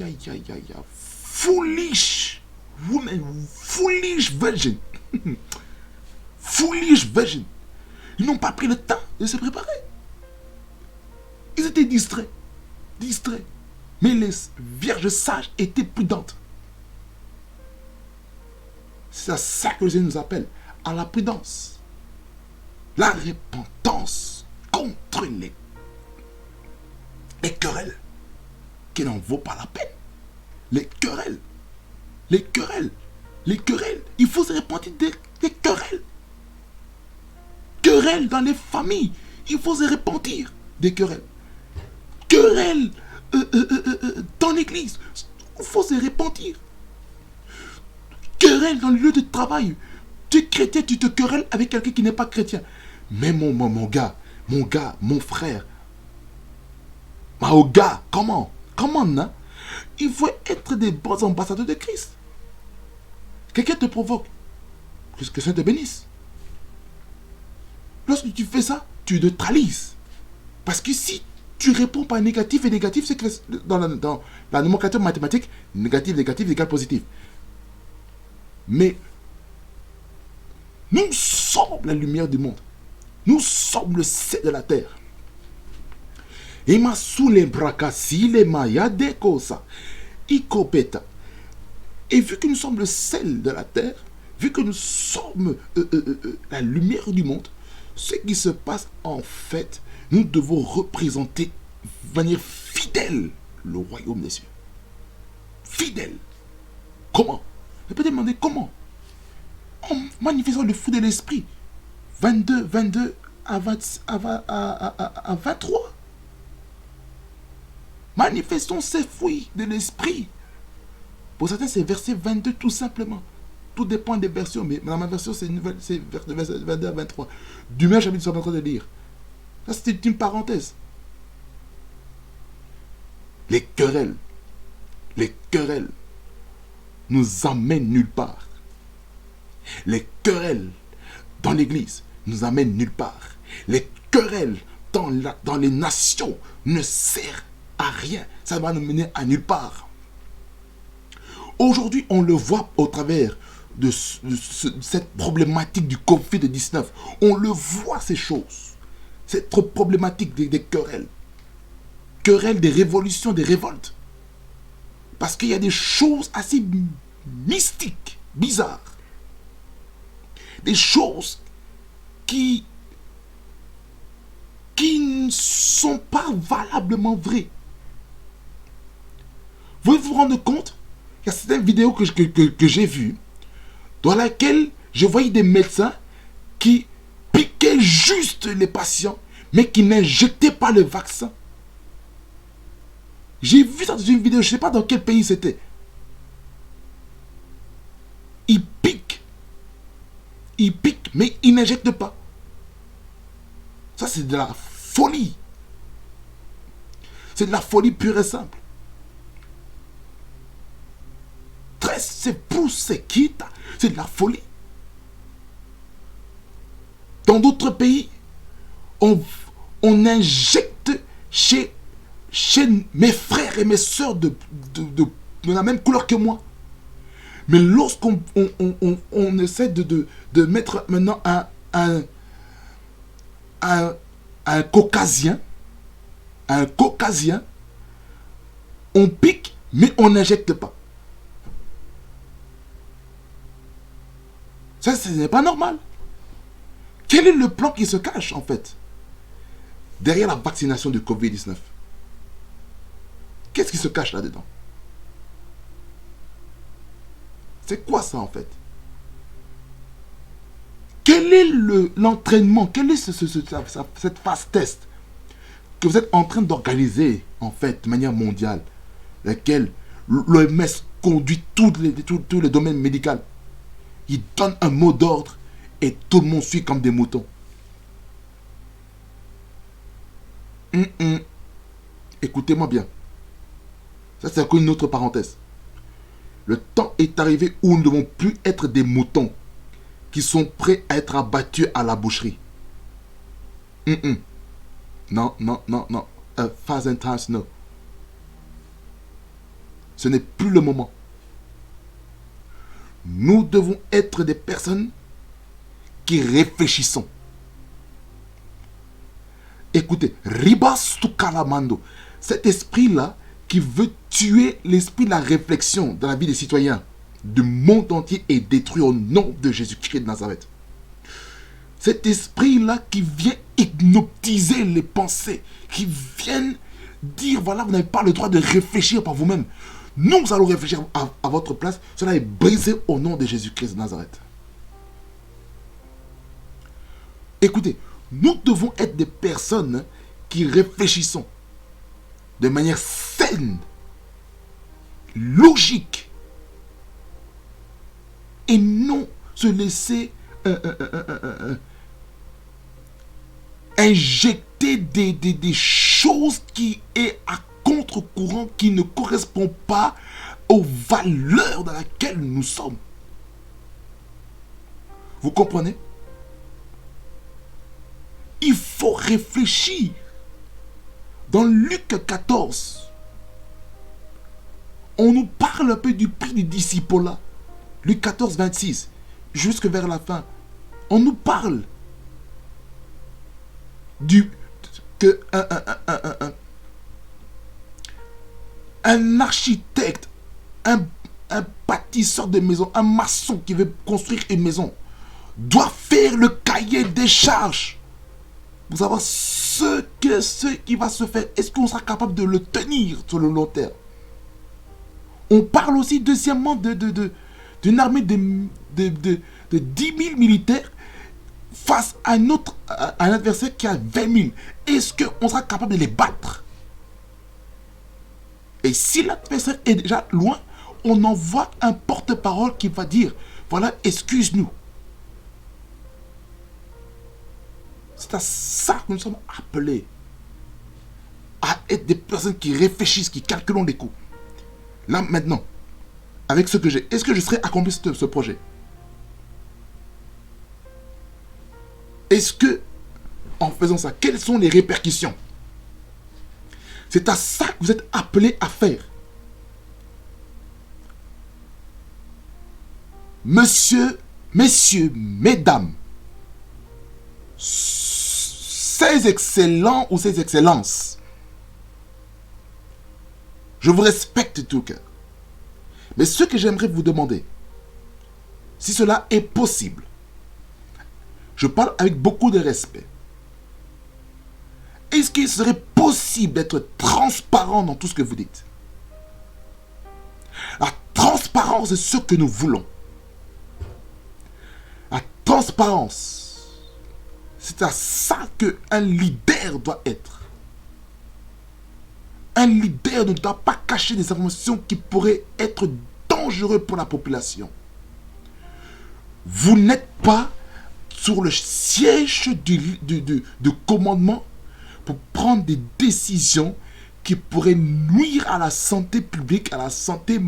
foolish woman, foolish virgin. Foolish virgin. Ils n'ont pas pris le temps de se préparer. Ils étaient distraits. Mais les vierges sages étaient prudentes. C'est à ça que le Seigneur nous appelle, à la prudence. La repentance contre les querelles qui n'en vaut pas la peine. Les querelles. Il faut se repentir des querelles. Querelles dans les familles. Il faut se repentir des querelles. Querelles dans l'église. Il faut se repentir. Querelles dans le lieu de travail. Tu es chrétien, tu te querelles avec quelqu'un qui n'est pas chrétien. Mais mon gars, mon frère. Comment non? Il faut être des bons ambassadeurs de Christ. Quelqu'un te provoque. Que le Seigneur te bénisse. Lorsque tu fais ça, tu neutralises. Parce que si tu réponds par négatif et négatif, c'est que dans la nomenclature mathématique, négatif égale positif. Mais Nous sommes la lumière du monde. Nous sommes le sel de la terre. Et ma sous les bracassi, les maya décosa, icopeta. Et vu que nous sommes le sel de la terre, vu que nous sommes la lumière du monde, ce qui se passe en fait, nous devons représenter de manière fidèle le royaume des cieux. Fidèle. Comment? Je peux te demander comment? En manifestant le fruit de l'esprit. 22 à 23. Manifestons ces fruits de l'esprit. Pour certains, c'est verset 22 tout simplement. Tout dépend des versions, mais dans ma version, c'est verset 22 à 23. Du même chapitre, nous sommes en train de lire. Ça, c'est une parenthèse. Les querelles nous amènent nulle part. Les querelles dans l'église nous amènent nulle part. Les querelles dans les nations ne servent à rien. Ça va nous mener à nulle part. Aujourd'hui, on le voit au travers de cette problématique du Covid-19. On le voit, ces choses. Cette problématique des querelles. Querelles, des révolutions, des révoltes. Parce qu'il y a des choses assez mystiques, bizarres. Des choses qui ne sont pas valablement vraies. Vous vous rendez compte? Il y a certaines vidéos que j'ai vues dans laquelle je voyais des médecins qui piquaient juste les patients, mais qui n'injectaient pas le vaccin. J'ai vu ça dans une vidéo, je ne sais pas dans quel pays c'était. Ils piquent, mais ils n'injectent pas. Ça, c'est de la folie. C'est de la folie pure et simple. C'est pour ce qui c'est de la folie. Dans d'autres pays, on injecte chez mes frères et mes soeurs de la même couleur que moi. Mais lorsqu'on essaie de mettre maintenant un caucasien, on pique, mais on n'injecte pas. Ça, ce n'est pas normal. Quel est le plan qui se cache, en fait, derrière la vaccination du Covid-19? Qu'est-ce qui se cache là-dedans? C'est quoi ça, en fait? Quel est l'entraînement? Quelle est cette phase test que vous êtes en train d'organiser, en fait, de manière mondiale, laquelle l'OMS conduit tous les domaines médicaux? Il donne un mot d'ordre et tout le monde suit comme des moutons. Écoutez-moi bien. Ça, c'est encore une autre parenthèse. Le temps est arrivé où nous ne devons plus être des moutons qui sont prêts à être abattus à la boucherie. Non. Phase intense, non. Ce n'est plus le moment. Nous devons être des personnes qui réfléchissons. Écoutez, Ribas tu Calamando, cet esprit-là qui veut tuer l'esprit de la réflexion dans la vie des citoyens du monde entier est détruit au nom de Jésus-Christ de Nazareth. Cet esprit-là qui vient hypnotiser les pensées, qui vient dire, voilà, vous n'avez pas le droit de réfléchir par vous-même. Nous allons réfléchir à votre place. Cela est brisé au nom de Jésus-Christ de Nazareth. Écoutez, nous devons être des personnes qui réfléchissons de manière saine, logique, et non se laisser injecter des choses qui est à contre-courant, qui ne correspond pas aux valeurs dans lesquelles nous sommes. Vous comprenez? Il faut réfléchir. Dans Luc 14, on nous parle un peu du prix du disciple là. Luc 14, 26, jusque vers la fin. On nous parle du que un architecte, un bâtisseur de maison, un maçon qui veut construire une maison doit faire le cahier des charges pour savoir ce qui va se faire. Est-ce qu'on sera capable de le tenir sur le long terme? On parle aussi deuxièmement d'une armée de 10 000 militaires face à un adversaire qui a 20 000. Est-ce qu'on sera capable de les battre? Et si l'adversaire est déjà loin, on envoie un porte-parole qui va dire, voilà, excuse-nous. C'est à ça que nous sommes appelés. À être des personnes qui réfléchissent, qui calculent les coûts. Là, maintenant, avec ce que j'ai, est-ce que je serai accompli ce projet? Est-ce que, en faisant ça, quelles sont les répercussions? C'est à ça que vous êtes appelés à faire. Messieurs, mesdames, ces excellents ou ces excellences, je vous respecte de tout cœur. Mais ce que j'aimerais vous demander, si cela est possible, je parle avec beaucoup de respect. Est-ce qu'il serait possible d'être transparent dans tout ce que vous dites? La transparence est ce que nous voulons. La transparence, c'est à ça qu'un leader doit être. Un leader ne doit pas cacher des informations qui pourraient être dangereuses pour la population. Vous n'êtes pas sur le siège du commandement pour prendre des décisions qui pourraient nuire à la santé publique, à la santé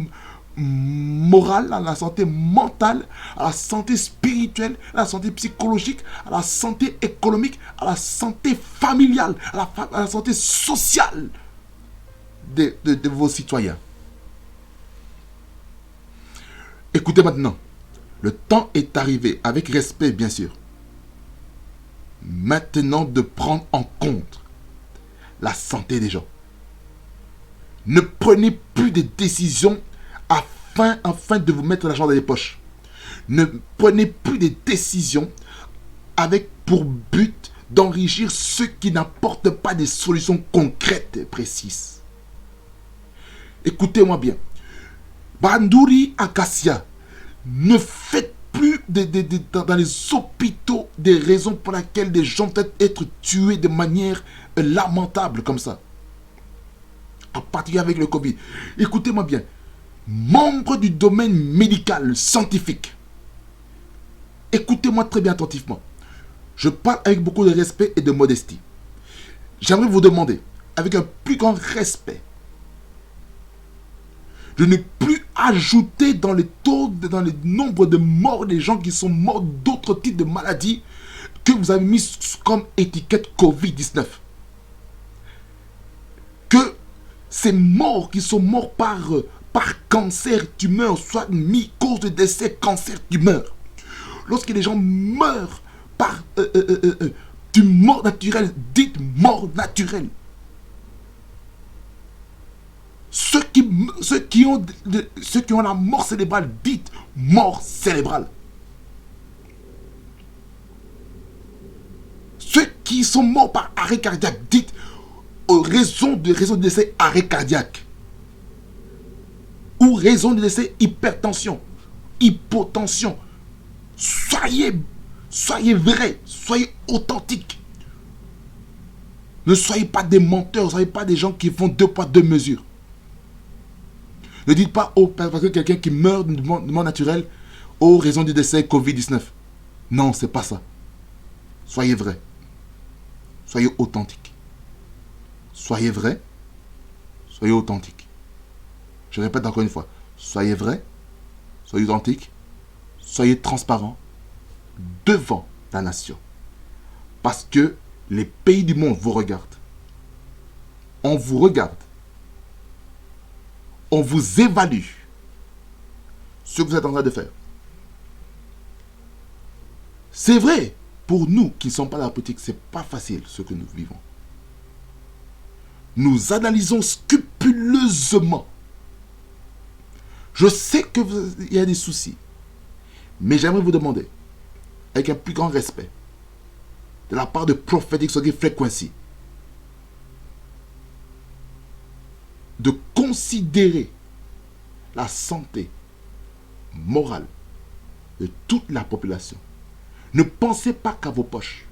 morale, à la santé mentale, à la santé spirituelle, à la santé psychologique, à la santé économique, à la santé familiale, à la santé sociale de vos citoyens. Écoutez maintenant, le temps est arrivé, avec respect bien sûr, maintenant de prendre en compte la santé des gens. Ne prenez plus de décisions afin de vous mettre l'argent dans les poches. Ne prenez plus de décisions avec pour but d'enrichir ceux qui n'apportent pas des solutions concrètes et précises. Écoutez-moi bien. Bandouri Acacia, ne faites plus dans les hôpitaux des raisons pour lesquelles des gens peuvent être tués de manière lamentable comme ça. En particulier avec le Covid. Écoutez-moi bien. Membres du domaine médical, scientifique. Écoutez-moi très bien attentivement. Je parle avec beaucoup de respect et de modestie. J'aimerais vous demander, avec un plus grand respect, de ne plus ajouter dans les taux, dans le nombre de morts des gens qui sont morts d'autres types de maladies que vous avez mis comme étiquette Covid-19. Que ces morts qui sont morts par cancer, tumeur, soit cause de décès, cancer, tumeur. Lorsque les gens meurent par d'une mort naturelle, dites mort naturelle. Ceux qui ont la mort cérébrale, dites mort cérébrale. Ceux qui sont morts par arrêt cardiaque, dites raison de décès arrêt cardiaque. Ou raison de décès hypertension, hypotension. Soyez vrais, soyez authentiques. Ne soyez pas des menteurs, ne soyez pas des gens qui font 2 poids 2 mesures. Ne dites pas, oh, parce que quelqu'un qui meurt de mort naturelle, oh, raison du décès Covid-19. Non, c'est pas ça. Soyez vrais. Soyez authentiques. Soyez vrais. Soyez authentiques. Je répète encore une fois. Soyez vrais. Soyez authentiques. Soyez transparents devant la nation. Parce que les pays du monde vous regardent. On vous regarde. On vous évalue ce que vous êtes en train de faire. C'est vrai, pour nous qui ne sommes pas dans la politique, ce n'est pas facile ce que nous vivons. Nous analysons scrupuleusement. Je sais qu'il y a des soucis, mais j'aimerais vous demander, avec un plus grand respect, de la part de Prophetic Socket Frequency, de considérer la santé morale de toute la population. Ne pensez pas qu'à vos poches.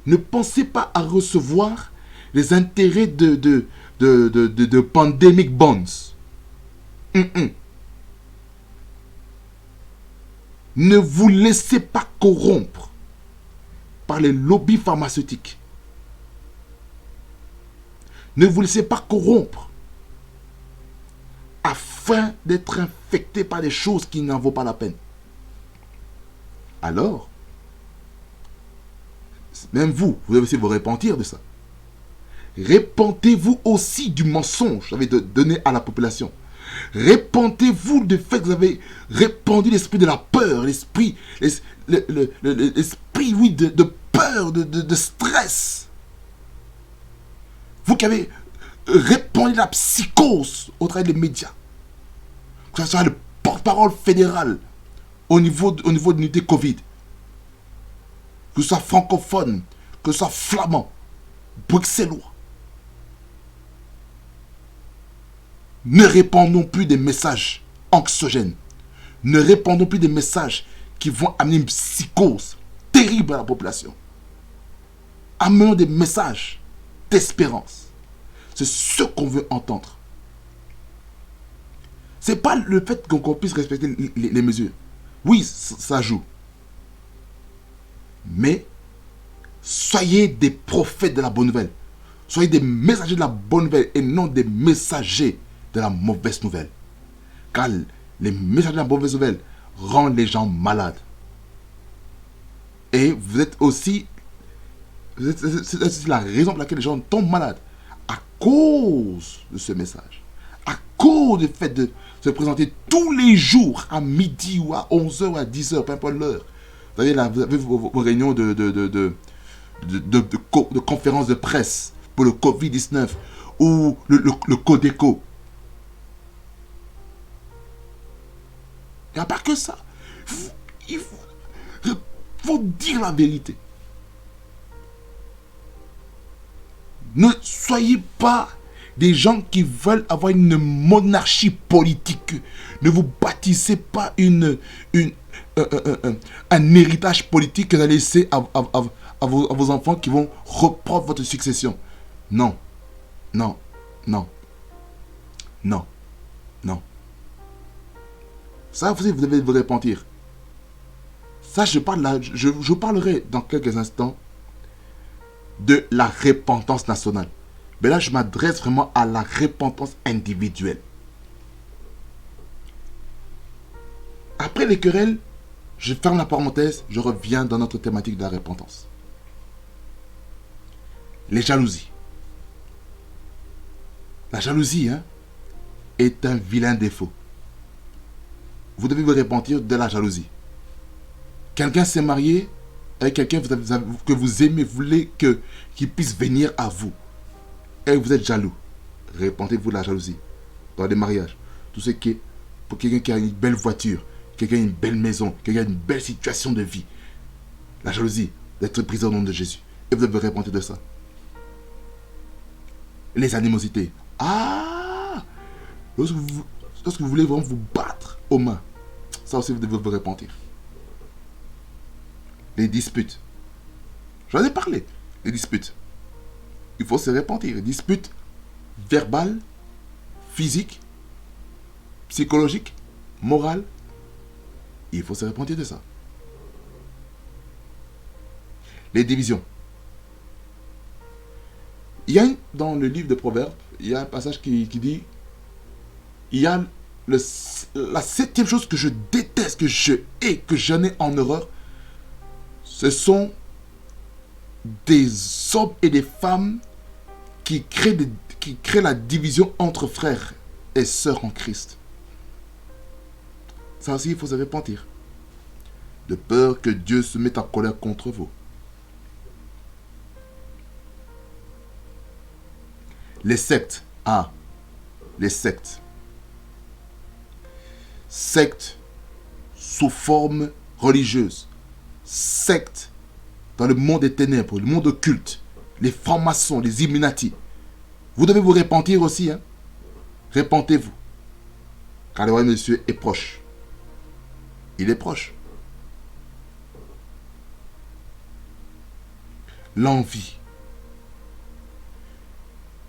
Ne pensez pas à recevoir les intérêts de pandemic bonds. Ne vous laissez pas corrompre par les lobbies pharmaceutiques. Ne vous laissez pas corrompre afin d'être infecté par des choses qui n'en vaut pas la peine. Alors, même vous devez aussi vous repentir de ça. Répentez-vous aussi du mensonge que vous avez donné à la population. Répentez-vous du fait que vous avez répandu l'esprit de la peur, l'esprit oui, de peur, de stress. Vous qui avez répandu la psychose au travers des médias. Que ce soit le porte-parole fédéral au niveau de l'unité Covid. Que ce soit francophone, que ce soit flamand, bruxellois. Ne répandons plus des messages anxiogènes. Ne répandons plus des messages qui vont amener une psychose terrible à la population. Amenons des messages d'espérance. C'est ce qu'on veut entendre. Ce n'est pas le fait qu'on puisse respecter les mesures. Oui, ça joue. Mais soyez des prophètes de la bonne nouvelle. Soyez des messagers de la bonne nouvelle et non des messagers de la mauvaise nouvelle. Car les messagers de la mauvaise nouvelle rendent les gens malades. Et vous êtes aussi... C'est la raison pour laquelle les gens tombent malades. À cause de ce message. À cause du fait de se présenter tous les jours à midi ou à 11h ou à 10h, peu importe l'heure. Vous avez vos réunions de conférences de presse pour le Covid-19 ou le Codeco. Il n'y a pas que ça. Il faut dire la vérité. Ne soyez pas des gens qui veulent avoir une monarchie politique. Ne vous bâtissez pas un héritage politique que vous allez laisser à vos enfants qui vont reprendre votre succession. Non. Non. Non. Non. Non. Ça, vous devez vous repentir. Ça, je parlerai dans quelques instants de la repentance nationale. Mais là, je m'adresse vraiment à la repentance individuelle. Après les querelles, je ferme la parenthèse, je reviens dans notre thématique de la repentance. Les jalousies. La jalousie, est un vilain défaut. Vous devez vous repentir de la jalousie. Quelqu'un s'est marié avec quelqu'un que vous aimez, vous voulez qu'il puisse venir à vous. Et vous êtes jaloux. Repentez-vous de la jalousie. Dans les mariages. Tout ce qui est pour quelqu'un qui a une belle voiture, quelqu'un qui a une belle maison, quelqu'un qui a une belle situation de vie. La jalousie, d'être brisé au nom de Jésus. Et vous devez vous repentir de ça. Les animosités. Ah! Lorsque vous voulez vraiment vous battre aux mains. Ça aussi, vous devez vous repentir. Les disputes. J'en ai parlé. Les disputes. Il faut se repentir. Les disputes verbales, physiques, psychologiques, morales. Il faut se repentir de ça. Les divisions. Il y a dans le livre de Proverbes, il y a un passage qui dit, il y a la 7e chose que je déteste, que je hais, que j'en ai en horreur, ce sont des hommes et des femmes qui créent la division entre frères et sœurs en Christ. Ça aussi, il faut se repentir. de peur que Dieu se mette en colère contre vous. Les sectes. Ah, les sectes. Sectes sous forme religieuse. Sectes dans le monde des ténèbres, le monde occulte. Les francs-maçons, les Illuminati. Vous devez vous repentir aussi. Hein? Repentez-vous. Car le royaume de Dieu est proche. Il est proche. L'envie.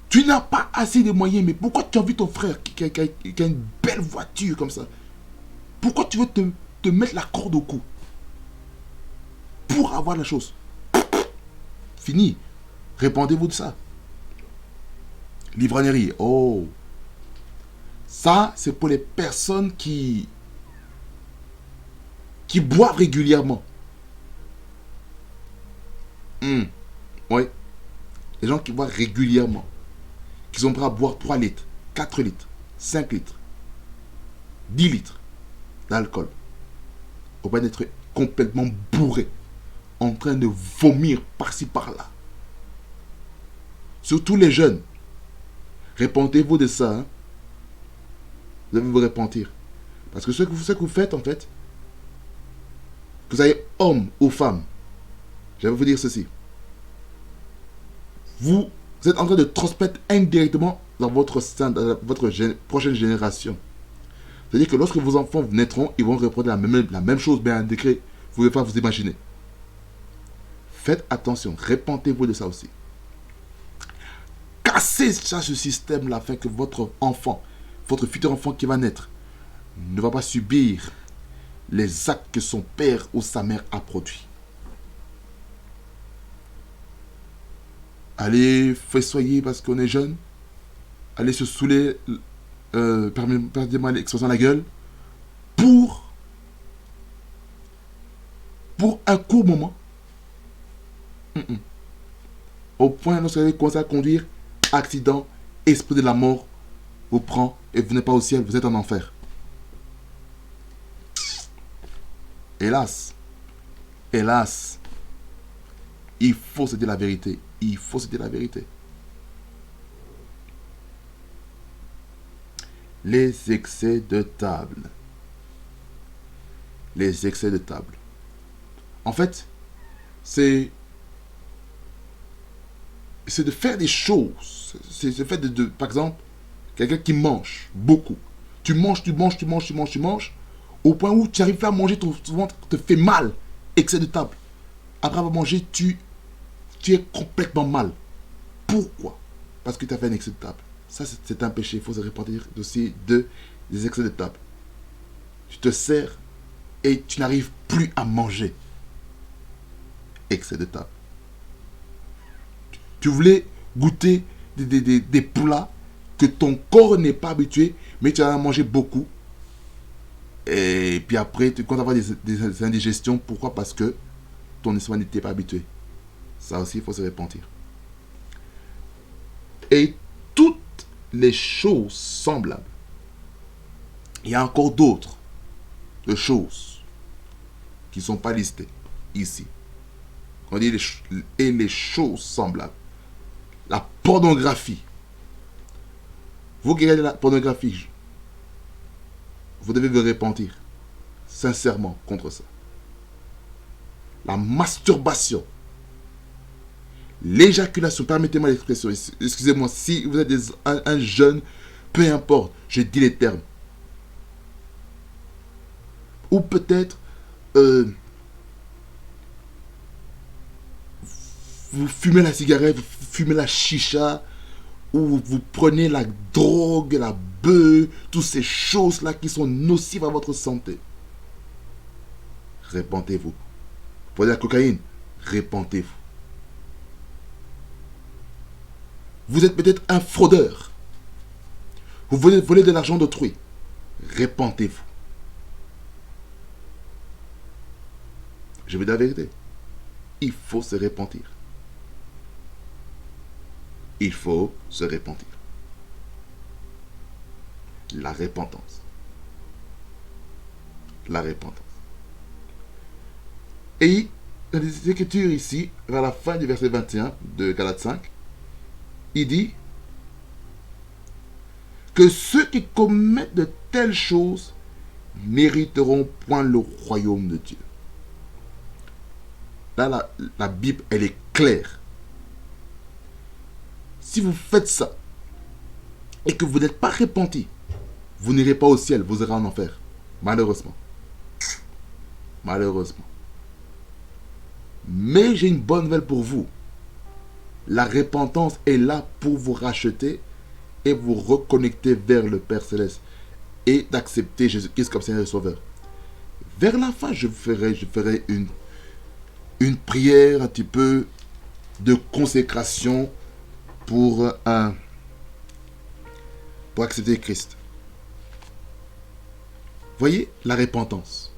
Tu n'as pas assez de moyens, mais pourquoi tu envies ton frère qui a une belle voiture comme ça? Pourquoi tu veux te mettre la corde au cou pour avoir la chose? Fini. Répondez-vous de ça. L'ivrognerie. Oh. Ça, c'est pour les personnes qui boivent régulièrement. Oui. Les gens qui boivent régulièrement. Qui sont prêts à boire 3 litres, 4 litres, 5 litres, 10 litres d'alcool. Au point d'être complètement bourré. En train de vomir par-ci par-là. Surtout les jeunes. Répentez-vous de ça. Hein? Vous devez vous repentir. Parce que ce que vous faites, en fait, vous soyez homme ou femme, je vais vous dire ceci. Vous êtes en train de transmettre indirectement dans votre prochaine génération. C'est-à-dire que lorsque vos enfants naîtront, ils vont reprendre la même chose, mais à un degré, vous ne pouvez pas vous imaginer. Faites attention, répentez-vous de ça aussi. Cassez ce système-là afin que votre enfant, votre futur enfant qui va naître, ne va pas subir les actes que son père ou sa mère a produits. Allez fessoyer parce qu'on est jeune. Allez se saouler, perdez-moi l'expression à la gueule, pour un court moment. Au point, lorsque vous allez commencer à conduire, accident, esprit de la mort vous prend et vous n'êtes pas au ciel, vous êtes en enfer. Hélas, hélas, il faut se dire la vérité. Il faut se dire la vérité. Les excès de table. Les excès de table. En fait, c'est de faire des choses. C'est le fait de, par exemple, quelqu'un qui mange beaucoup. Tu manges, au point où tu arrives pas à manger, ton ventre te fait mal. Excès de table. Après avoir mangé, tu es complètement mal. Pourquoi? Parce que tu as fait un excès de table. Ça, c'est un péché. Il faut se repentir aussi des excès de table. Tu te sers et tu n'arrives plus à manger. Excès de table. Tu voulais goûter des plats que ton corps n'est pas habitué, mais tu en as mangé beaucoup. Et puis après, tu comptes avoir des indigestions. Pourquoi? Parce que ton estomac n'était pas habitué. Ça aussi, il faut se repentir. Et toutes les choses semblables. Il y a encore d'autres choses qui ne sont pas listées ici. On dit les choses semblables. La pornographie. Vous qui regardez la pornographie, vous devez vous repentir sincèrement contre ça. La masturbation. L'éjaculation, permettez-moi l'expression, excusez-moi, si vous êtes un jeune, peu importe, je dis les termes. Ou peut-être, vous fumez la cigarette, vous fumez la chicha, ou vous prenez la drogue, la beuh, toutes ces choses-là qui sont nocives à votre santé. Repentez-vous. Vous prenez la cocaïne, repentez-vous. Vous êtes peut-être un fraudeur. Vous volez de l'argent d'autrui. Repentez-vous. Je vais dire la vérité. Il faut se repentir. Il faut se repentir. La repentance. La repentance. Et dans les Écritures ici, vers la fin du verset 21 de Galates 5, il dit que ceux qui commettent de telles choses n'hériteront point le royaume de Dieu. Là, la Bible, elle est claire. Si vous faites ça et que vous n'êtes pas repenti, vous n'irez pas au ciel, vous irez en enfer. Malheureusement. Malheureusement. Mais j'ai une bonne nouvelle pour vous. La repentance est là pour vous racheter et vous reconnecter vers le Père Céleste et d'accepter Jésus-Christ comme Seigneur et Sauveur. Vers la fin, je ferai une prière un petit peu de consécration pour accepter Christ. Voyez la repentance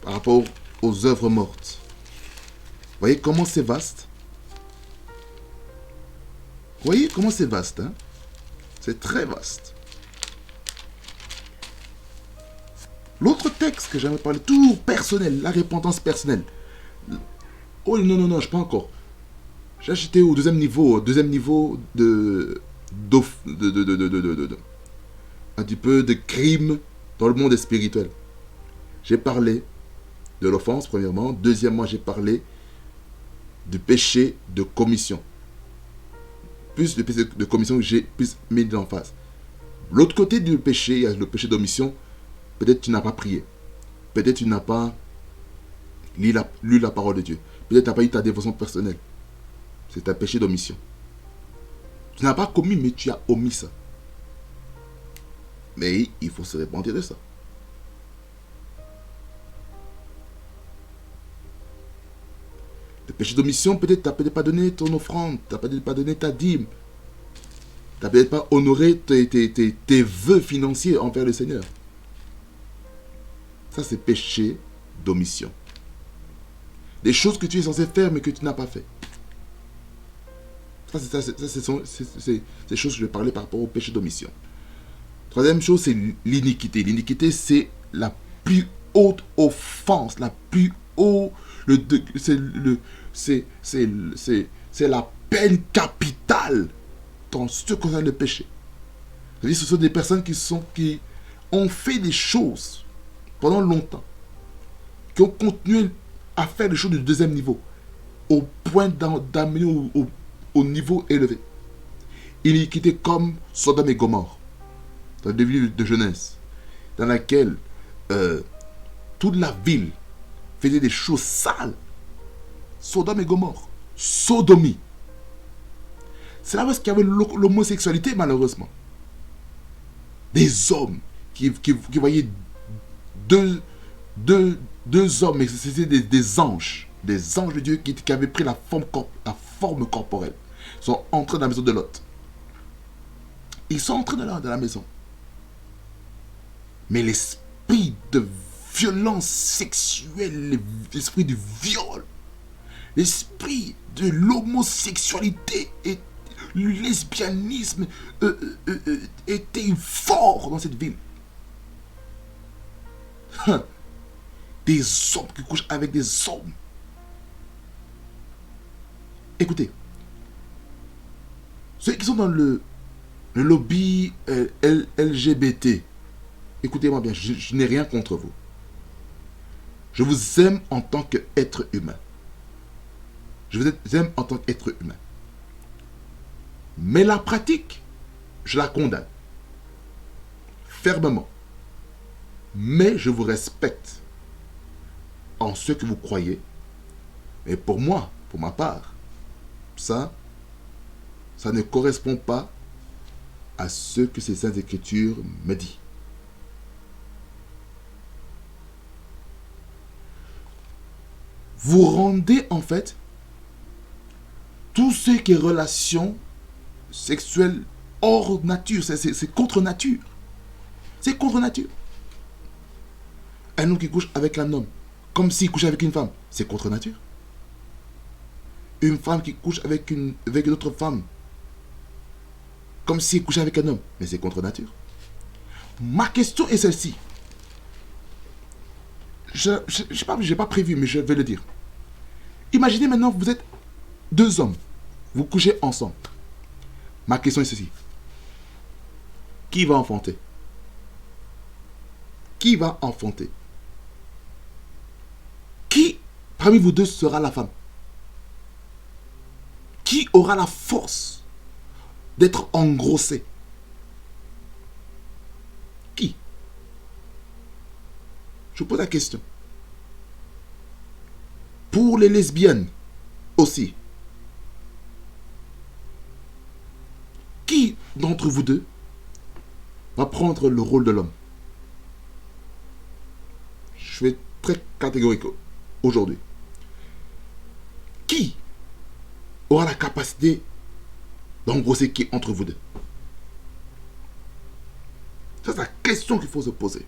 par rapport aux œuvres mortes. Voyez comment c'est vaste. Voyez comment c'est vaste. Hein? C'est très vaste. L'autre texte que j'aimerais parler, tout personnel, la repentance personnelle. Oh non, je ne sais pas encore. J'ai acheté au deuxième niveau de un petit peu de crime dans le monde spirituel. J'ai parlé de l'offense, premièrement. Deuxièmement, j'ai parlé du péché de commission. Plus le péché de commission que j'ai plus mis en face. L'autre côté du péché, il y a le péché d'omission. Peut-être tu n'as pas prié. Peut-être tu n'as pas lu la parole de Dieu. Peut-être tu n'as pas eu ta dévotion personnelle. C'est un péché d'omission. Tu n'as pas commis, mais tu as omis ça. Mais il faut se repentir de ça. Le péché d'omission, peut-être tu n'as peut-être pas donné ton offrande, tu n'as peut-être pas donné ta dîme. Tu n'as peut-être pas honoré tes vœux financiers envers le Seigneur. Ça, c'est péché d'omission. Des choses que tu es censé faire, mais que tu n'as pas fait. Ça, c'est des choses que je vais parler par rapport au péché d'omission. Troisième chose, c'est l'iniquité. L'iniquité, c'est plus haute offense, la plus haute, c'est la peine capitale dans ce qui concerne le péché. C'est-à-dire, ce sont des personnes qui ont fait des choses pendant longtemps, qui ont continué à faire des choses de deuxième niveau, au point d'amener au niveau élevé. Iniquité comme Sodome et Gomorrhe, dans le livre de Genèse, dans laquelle toute la ville faisait des choses sales. Sodome et Gomorrhe, sodomie. C'est là où il y avait l'homosexualité, malheureusement. Des hommes qui voyaient deux hommes, mais c'était des anges de Dieu qui avaient pris la forme corporelle. Ils sont entrés dans la maison de Lot. Ils sont entrés dans la maison. Mais l'esprit de violence sexuelle, l'esprit du viol, l'esprit de l'homosexualité et le lesbianisme était fort dans cette ville. Des hommes qui couchent avec des hommes. Écoutez, ceux qui sont dans le lobby LGBT, écoutez-moi bien, je n'ai rien contre vous. Je vous aime en tant qu'être humain. Je vous aime en tant qu'être humain. Mais la pratique, je la condamne. Fermement. Mais je vous respecte en ce que vous croyez. Et pour moi, pour ma part, ça ne correspond pas à ce que ces Saintes Écritures me disent. Vous rendez en fait tout ce qui est relation sexuelle hors nature. C'est contre nature. C'est contre nature. Un homme qui couche avec un homme, comme s'il couchait avec une femme, c'est contre nature. Une femme qui couche avec une autre femme, comme s'il couchait avec un homme, mais c'est contre nature. Ma question est celle-ci. j'ai pas prévu, mais je vais le dire. Imaginez maintenant, vous êtes deux hommes. Vous couchez ensemble. Ma question est ceci. Qui va enfanter? Qui va enfanter? Qui parmi vous deux sera la femme? Qui aura la force d'être engrossé? Qui? Je pose la question. Pour les lesbiennes aussi. Qui d'entre vous deux va prendre le rôle de l'homme? Je vais être très catégorique aujourd'hui. Qui aura la capacité d'engrosser qui entre vous deux? C'est la question qu'il faut se poser.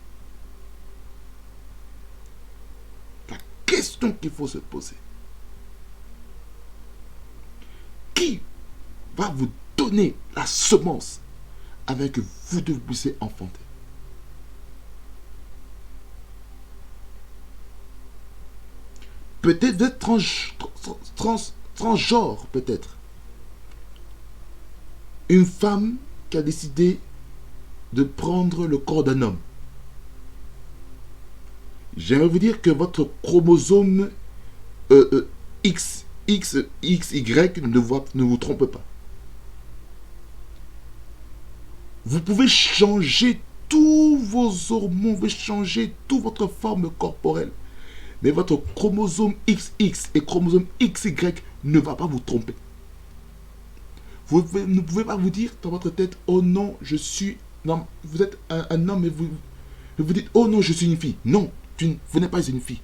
La question qu'il faut se poser. Qui va vous donner la semence afin que vous deux puissiez enfanter? Peut-être d'être transgenre, peut-être. Une femme qui a décidé de prendre le corps d'un homme. J'aimerais vous dire que votre chromosome XY ne vous trompe pas. Vous pouvez changer tous vos hormones, vous pouvez changer toute votre forme corporelle. Mais votre chromosome XX et chromosome XY ne va pas vous tromper. Vous ne pouvez pas vous dire dans votre tête, oh non, je suis... Non, vous êtes un homme et vous dites, oh non, je suis une fille. Non, vous n'êtes pas une fille.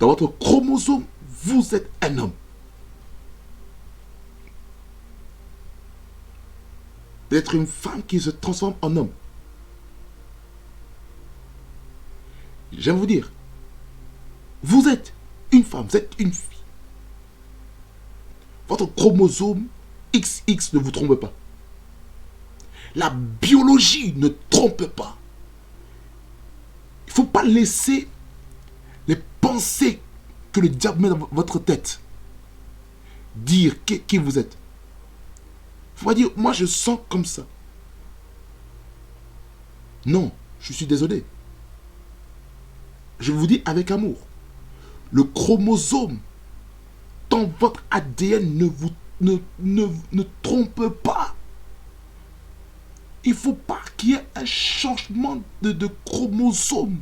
Dans votre chromosome, vous êtes un homme. D'être une femme qui se transforme en homme. J'aime vous dire, vous êtes une femme, vous êtes une fille. Votre chromosome XX ne vous trompe pas. La biologie ne trompe pas. Il ne faut pas laisser les pensées que le diable met dans votre tête dire qui vous êtes. Il ne faut pas dire, moi je sens comme ça. Non, je suis désolé. Je vous dis avec amour. Le chromosome dans votre ADN ne trompe pas. Il ne faut pas qu'il y ait un changement de chromosome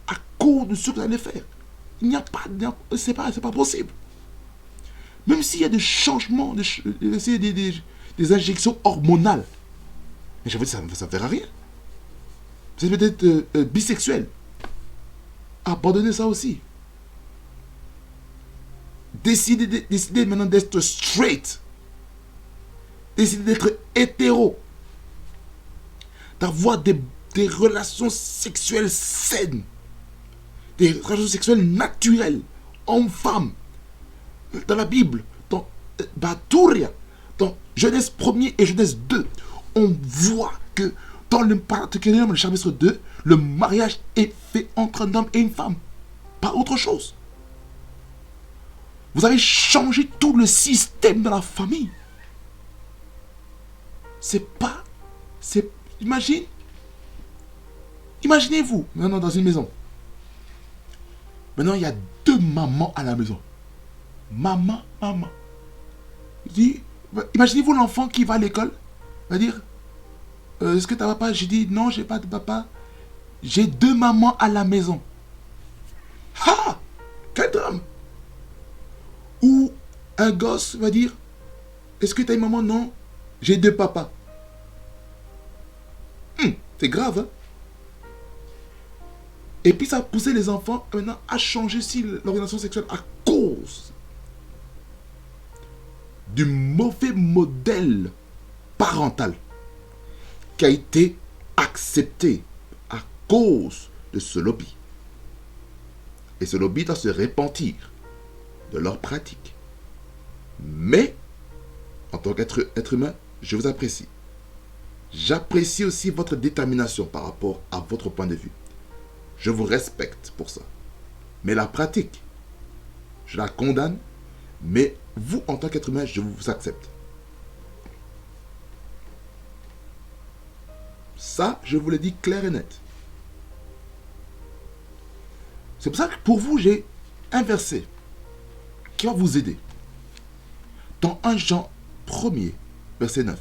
à cause de ce que vous allez faire. Il n'y a pas, c'est pas possible. Même s'il y a des changements, des injections hormonales. Mais je vous dis, ça ne verra rien. Vous êtes peut-être bisexuel. Abandonnez ça aussi. Décidez maintenant d'être straight. Décidez d'être hétéro. D'avoir des relations sexuelles saines. Des relations sexuelles naturelles. Homme-femme. Dans la Bible, dans Baturia, dans Genèse 1er et Genèse 2, on voit que dans le Deutéronome, le chapitre 2, le mariage est fait entre un homme et une femme. Pas autre chose. Vous avez changé tout le système de la famille. Imaginez-vous, maintenant dans une maison. Maintenant, il y a deux mamans à la maison. Maman. Imaginez-vous l'enfant qui va à l'école. Va dire, est-ce que tu as papa? J'ai dit, non, j'ai pas de papa. J'ai deux mamans à la maison. Ah! Quel drame! Ou un gosse va dire, est-ce que tu as une maman? Non, j'ai deux papas. C'est grave, hein? Et puis ça a poussé les enfants maintenant à changer l'orientation sexuelle à cause du mauvais modèle parental qui a été accepté à cause de ce lobby. Et ce lobby doit se repentir de leurs pratiques. Mais, en tant qu'être humain, je vous apprécie. J'apprécie aussi votre détermination par rapport à votre point de vue. Je vous respecte pour ça. Mais la pratique, je la condamne. Mais vous, en tant qu'être humain, je vous accepte. Ça, je vous l'ai dit clair et net. C'est pour ça que pour vous, j'ai un verset qui va vous aider. Dans 1 Jean 1er, verset 9,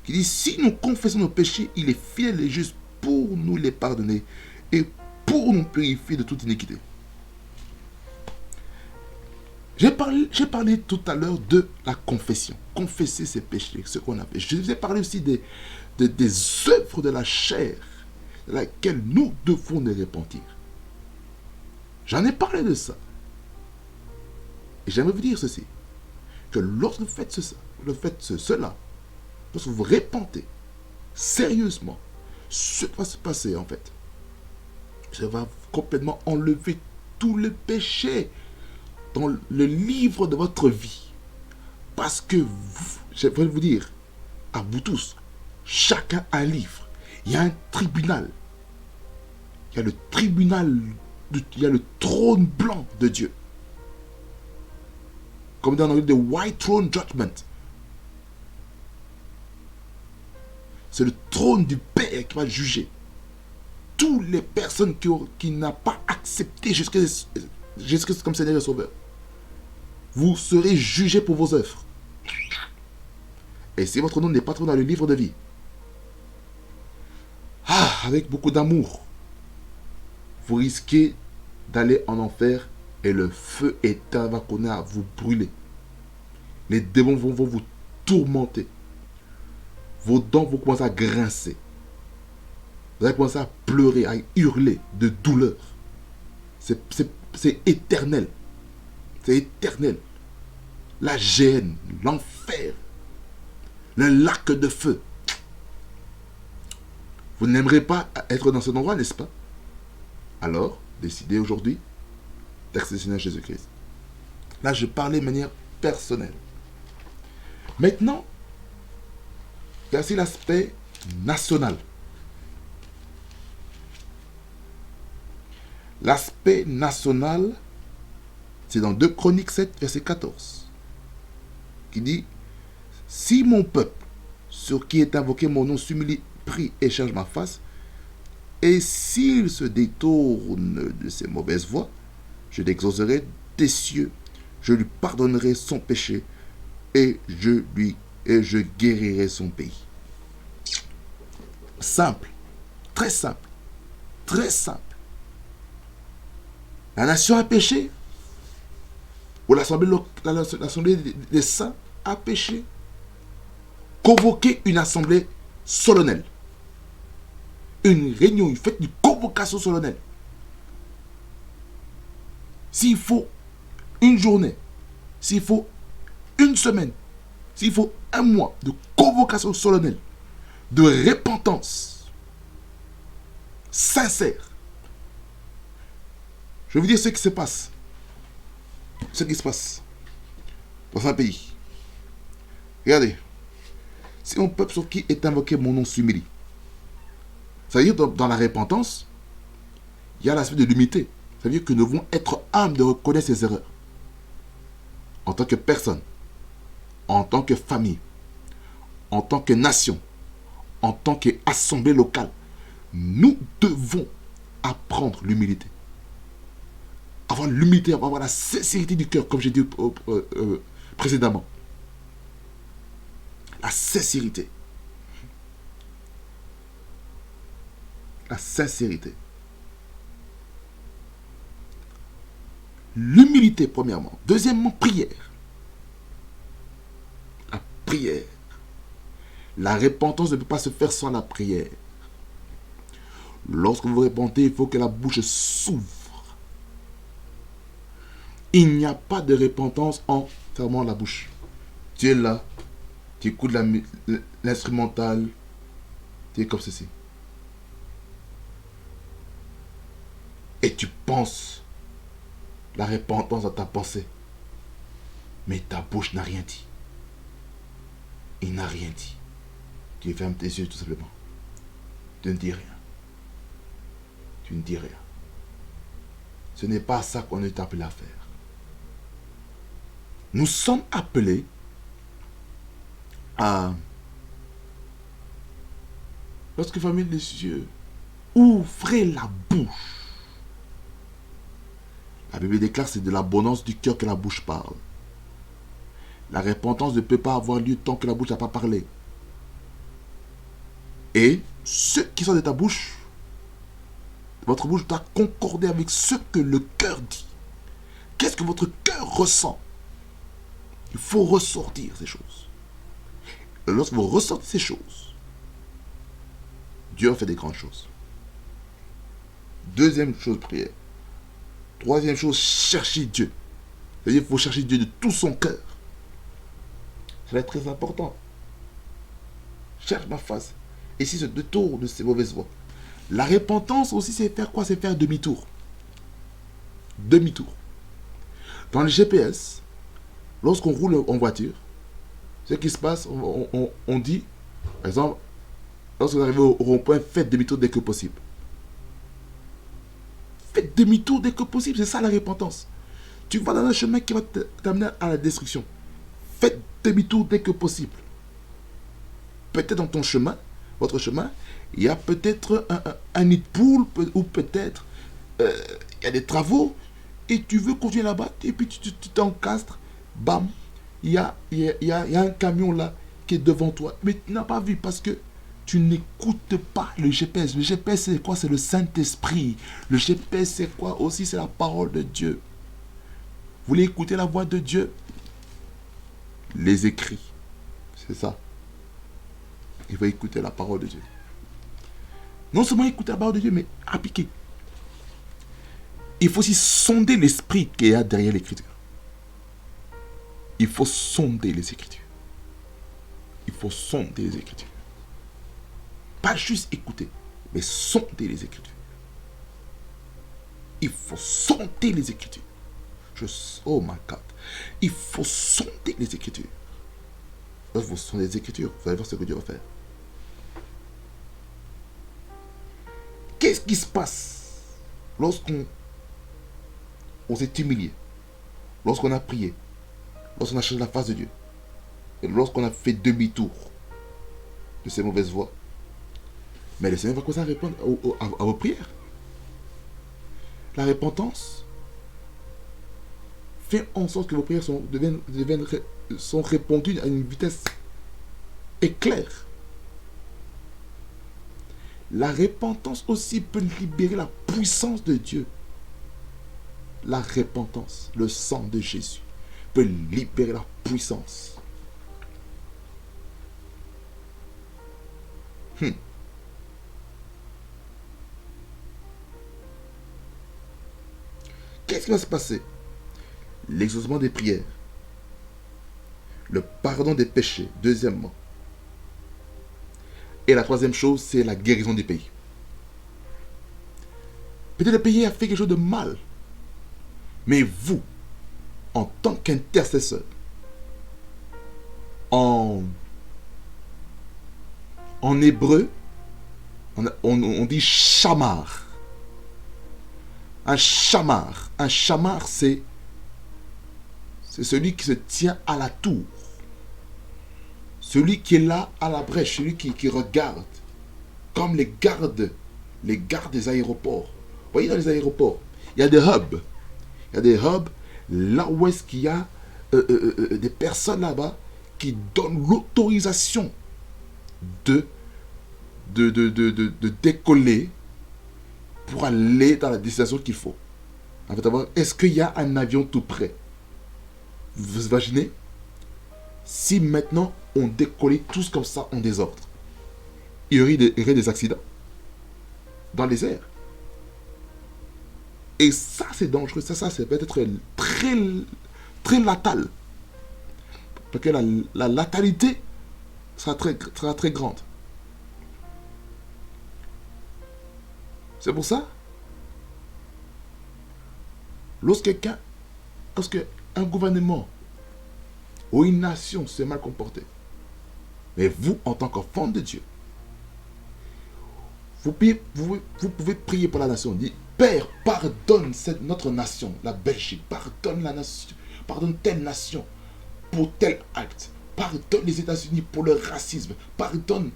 qui dit, si nous confessons nos péchés, il est fidèle et juste pour nous les pardonner et pour nous purifier de toute iniquité. J'ai parlé tout à l'heure de la confession. Confesser ses péchés, ce qu'on a fait. Je vous ai parlé aussi des œuvres de la chair, de laquelle nous devons nous repentir. J'en ai parlé de ça. Et j'aimerais vous dire ceci, que lorsque vous faites cela, lorsque vous repentez sérieusement, ce qui va se passer en fait, ça va complètement enlever tous les péchés dans le livre de votre vie. Parce que je vais vous dire, à vous tous, chacun a un livre. Il y a un tribunal. Il y a le tribunal, il y a le trône blanc de Dieu. Comme dans l'anglais, the white throne judgment. C'est le trône du Père qui va juger toutes les personnes qui n'ont pas accepté Jésus-Christ comme Seigneur et Sauveur. Vous serez jugés pour vos œuvres. Et si votre nom n'est pas trouvé dans le livre de vie, avec beaucoup d'amour, vous risquez d'aller en enfer et le feu éternel va connaître à vous brûler. Les démons vont vous tourmenter. Vos dents vont commencer à grincer. Vous allez commencer à pleurer, à hurler de douleur. C'est éternel. C'est éternel. La gêne, l'enfer, le lac de feu. Vous n'aimerez pas être dans cet endroit, n'est-ce pas? Alors, décidez aujourd'hui d'accepter Jésus-Christ. Là, je parlais de manière personnelle. Maintenant, il y a aussi l'aspect national. L'aspect national, c'est dans 2 Chroniques 7, verset 14, qui dit, si mon peuple, sur qui est invoqué mon nom, s'humilie, prie et cherche ma face, et s'il se détourne de ses mauvaises voies, je l'exaucerai des cieux, je lui pardonnerai son péché, et je guérirai son pays. Simple, très simple, très simple. La nation a péché, ou l'assemblée des saints a péché. Convoquez une assemblée solennelle. Une réunion, une fête, une convocation solennelle. S'il faut une journée, s'il faut une semaine, s'il faut un mois de convocation solennelle, de repentance sincère, je vais vous dire ce qui se passe. Ce qui se passe dans un pays. Regardez. Si un peuple sur qui est invoqué mon nom s'humilie, ça veut dire dans la repentance, il y a l'aspect de l'humilité. Ça veut dire que nous devons être humbles de reconnaître ses erreurs. En tant que personne, en tant que famille, en tant que nation, en tant qu'assemblée locale, nous devons apprendre l'humilité. Avoir l'humilité, avoir la sincérité du cœur, comme j'ai dit précédemment. La sincérité. La sincérité. L'humilité, premièrement. Deuxièmement, prière. La prière. La repentance ne peut pas se faire sans la prière. Lorsque vous repentez, il faut que la bouche s'ouvre. Il n'y a pas de repentance en fermant la bouche. Tu es là, tu écoutes l'instrumental, tu es comme ceci. Et tu penses la repentance dans ta pensée. Mais ta bouche n'a rien dit. Il n'a rien dit. Tu fermes tes yeux tout simplement. Tu ne dis rien. Tu ne dis rien. Ce n'est pas ça qu'on est appelé à faire. Nous sommes appelés à, lorsque fermez les yeux, ouvrez la bouche. La Bible déclare que c'est de l'abondance du cœur que la bouche parle. La repentance ne peut pas avoir lieu tant que la bouche n'a pas parlé. Et ce qui sort de ta bouche, votre bouche doit concorder avec ce que le cœur dit. Qu'est-ce que votre cœur ressent? Il faut ressortir ces choses. Et lorsque vous ressortez ces choses, Dieu fait des grandes choses. Deuxième chose, prière. Troisième chose, chercher Dieu. C'est-à-dire qu'il faut chercher Dieu de tout son cœur. Ça va être très important. Cherche ma face. Et si se détourne de ces mauvaises voies. La repentance aussi, c'est faire quoi? C'est faire demi-tour. Demi-tour. Dans le GPS, lorsqu'on roule en voiture, ce qui se passe, on dit, par exemple, lorsque vous arrivez au rond-point, faites demi-tour dès que possible. Faites demi-tour dès que possible, c'est ça la repentance. Tu vas dans un chemin qui va t'amener à la destruction. Faites demi-tour dès que possible. Peut-être dans ton chemin, votre chemin, il y a peut-être un nid de poule, ou peut-être il y a des travaux, et tu veux continuer là-bas, et puis tu t'encastres, bam, il y a un camion là qui est devant toi, mais tu n'as pas vu parce que tu n'écoutes pas le GPS. Le GPS, c'est quoi? C'est le Saint-Esprit. Le GPS, c'est quoi aussi? C'est la parole de Dieu. Vous voulez écouter la voix de Dieu? Les écrits. C'est ça. Il faut écouter la parole de Dieu. Non seulement écouter la parole de Dieu, mais appliquer. Il faut aussi sonder l'esprit qu'il y a derrière l'écriture. Il faut sonder les Écritures. Il faut sonder les Écritures. Pas juste écouter, mais sonder les Écritures. Il faut sonder les Écritures. Oh my God. Il faut sonder les Écritures. Lorsque vous sondez les Écritures, vous allez voir ce que Dieu va faire. Qu'est-ce qui se passe lorsqu'on s'est humilié, lorsqu'on a prié, lorsqu'on a cherché la face de Dieu, et lorsqu'on a fait demi-tour de ces mauvaises voies? Mais le Seigneur va commencer à répondre à vos prières. La repentance fait en sorte que vos prières sont répondues à une vitesse éclair. La repentance aussi peut libérer la puissance de Dieu. La repentance, le sang de Jésus, peut libérer la puissance. Qu'est-ce qui va se passer? L'exaucement des prières, le pardon des péchés, deuxièmement. Et la troisième chose, c'est la guérison du pays. Peut-être le pays a fait quelque chose de mal, mais vous, en tant qu'intercesseur, en hébreu, on dit chamar. Un chamar, c'est celui qui se tient à la tour. Celui qui est là à la brèche, celui qui regarde. Comme les gardes des aéroports. Vous voyez, dans les aéroports, il y a des hubs. Il y a des hubs là où est-ce qu'il y a des personnes là-bas qui donnent l'autorisation de décoller pour aller dans la destination qu'il faut. En fait, est-ce qu'il y a un avion tout près? Vous imaginez? Si maintenant on décollait tous comme ça en désordre, il y aurait des accidents dans les airs. Et ça, c'est dangereux. Ça peut être très, très latal. Parce que la latalité sera très grande. C'est pour ça, lorsque un gouvernement ou une nation s'est mal comportée, mais vous, en tant qu'enfant de Dieu, vous pouvez prier pour la nation. Dites, Père, pardonne notre nation, la Belgique, pardonne la nation, pardonne telle nation pour tel acte, pardonne les États-Unis pour le racisme, pardonne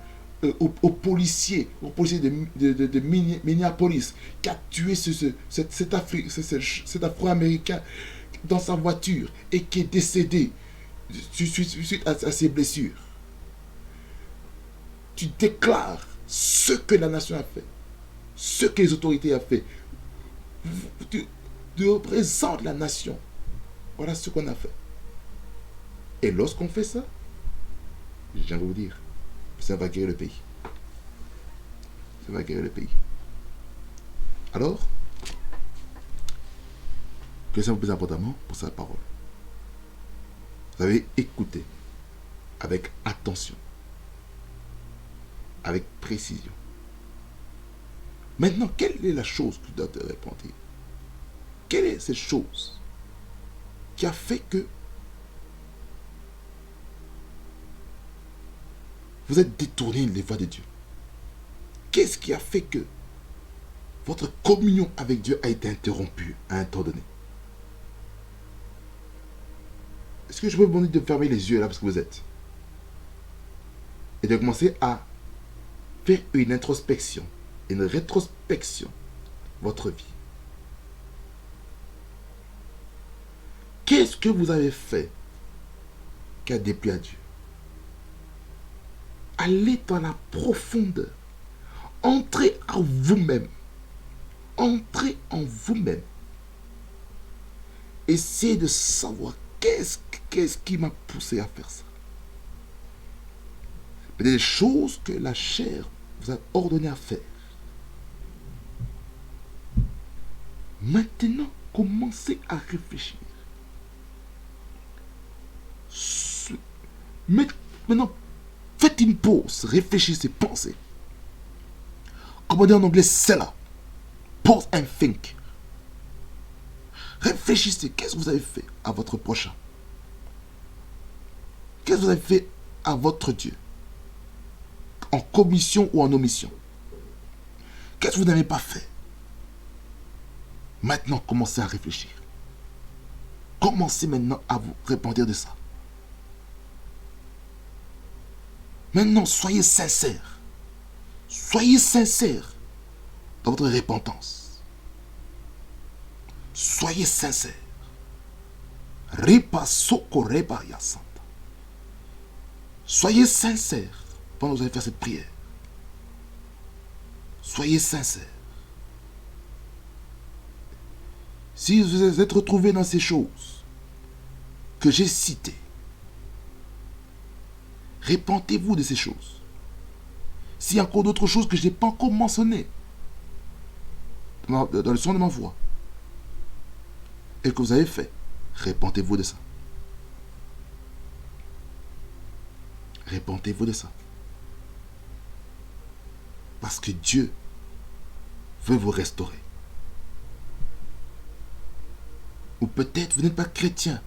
aux policiers de Minneapolis qui a tué cet Afro-Américain dans sa voiture et qui est décédé suite à ses blessures. Tu déclares ce que la nation a fait, ce que les autorités ont fait. Tu représentes la nation. Voilà ce qu'on a fait. Et lorsqu'on fait ça, j'aimerais vous dire, ça va guérir le pays. Ça va guérir le pays. Alors, que ça vous plaise abondamment pour sa parole. Vous avez écouté avec attention, avec précision. Maintenant, quelle est la chose que tu dois te répondre? Quelle est cette chose qui a fait que vous êtes détourné des voies de Dieu? Qu'est-ce qui a fait que votre communion avec Dieu a été interrompue à un temps donné? Est-ce que je peux vous demander de fermer les yeux là parce que vous êtes? Et de commencer à faire une introspection, une rétrospection de votre vie. Qu'est-ce que vous avez fait qui a déplu à Dieu? Allez dans la profondeur. Entrez en vous-même. Entrez en vous-même. Essayez de savoir qu'est-ce qui m'a poussé à faire ça. Des choses que la chair vous a ordonné à faire. Maintenant, commencez à réfléchir. Maintenant, faites une pause, réfléchissez, pensez. Comme on dit en anglais, c'est là. Pause and think. Réfléchissez, qu'est-ce que vous avez fait à votre prochain? Qu'est-ce que vous avez fait à votre Dieu? En commission ou en omission? Qu'est-ce que vous n'avez pas fait? Maintenant, commencez à réfléchir. Commencez maintenant à vous répondre de ça. Maintenant, soyez sincères. Soyez sincères dans votre repentance. Soyez sincères. Soyez sincères pendant que vous allez faire cette prière. Soyez sincères. Si vous êtes retrouvés dans ces choses que j'ai citées, repentez-vous de ces choses. S'il y a encore d'autres choses que je n'ai pas encore mentionnées dans le son de ma voix et que vous avez fait, repentez-vous de ça. Repentez-vous de ça. Parce que Dieu veut vous restaurer. Ou peut-être vous n'êtes pas chrétien,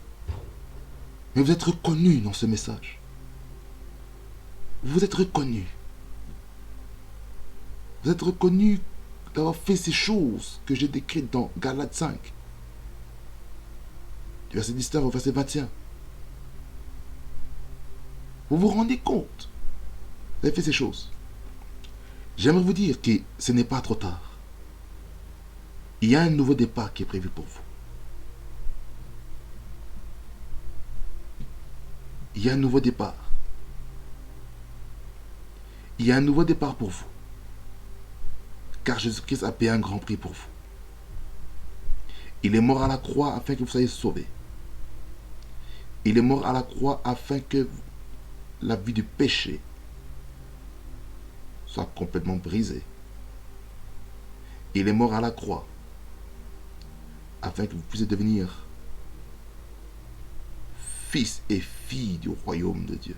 mais vous êtes reconnu dans ce message. Vous êtes reconnu. Vous êtes reconnu d'avoir fait ces choses que j'ai décrites dans Galates 5. Du verset 19 au verset 21. Vous vous rendez compte? Vous avez fait ces choses. J'aimerais vous dire que ce n'est pas trop tard. Il y a un nouveau départ qui est prévu pour vous. Il y a un nouveau départ. Il y a un nouveau départ pour vous. Car Jésus-Christ a payé un grand prix pour vous. Il est mort à la croix afin que vous soyez sauvés. Il est mort à la croix afin que la vie du péché soit complètement brisée. Il est mort à la croix afin que vous puissiez devenir fils et filles du royaume de Dieu.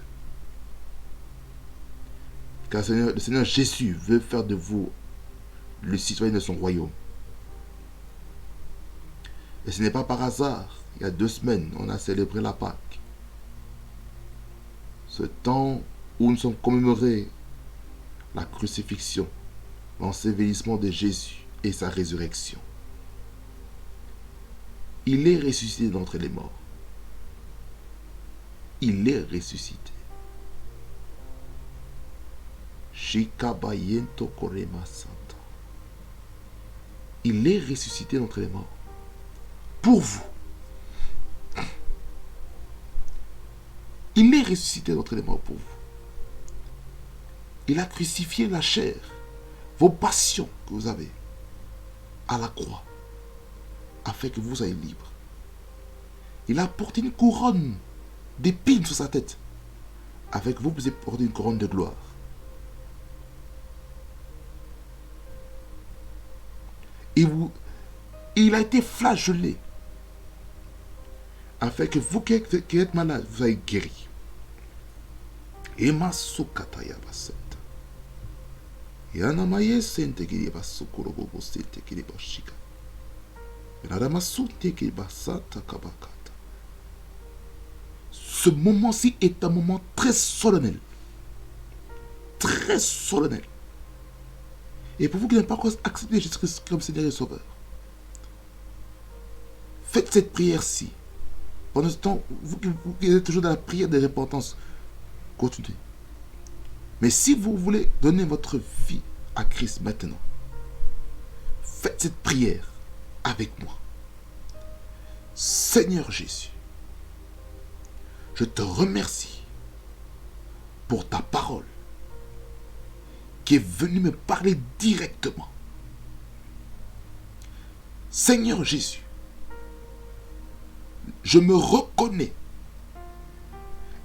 Car le Seigneur Jésus veut faire de vous le citoyen de son royaume. Et ce n'est pas par hasard. Il y a 2 semaines, on a célébré la Pâque. Ce temps où nous sommes commémorés la crucifixion, l'ensevelissement de Jésus et sa résurrection. Il est ressuscité d'entre les morts. Il est ressuscité. Shikabayento Korema Santa. Il est ressuscité d'entre les morts. Pour vous. Il est ressuscité d'entre les morts pour vous. Il a crucifié la chair, vos passions que vous avez, à la croix, afin que vous soyez libres. Il a porté une couronne d'épines sur sa tête, afin que vous puissiez porter une couronne de gloire. Il a été flagellé, afin que vous qui êtes malade, vous soyez guéris. Ema sukataya basanta. Yanamaye sente kiri basukuro bobo sente kiri bashika. Yanadama sute kiri basata kabakata. Ce moment-ci est un moment très solennel. Très solennel. Et pour vous qui n'avez pas encore accepté Jésus-Christ comme Seigneur et Sauveur, faites cette prière-ci. Pendant ce temps, vous qui êtes toujours dans la prière de repentance, continuez. Mais si vous voulez donner votre vie à Christ maintenant, faites cette prière avec moi. Seigneur Jésus, je te remercie pour ta parole qui est venue me parler directement. Seigneur Jésus, je me reconnais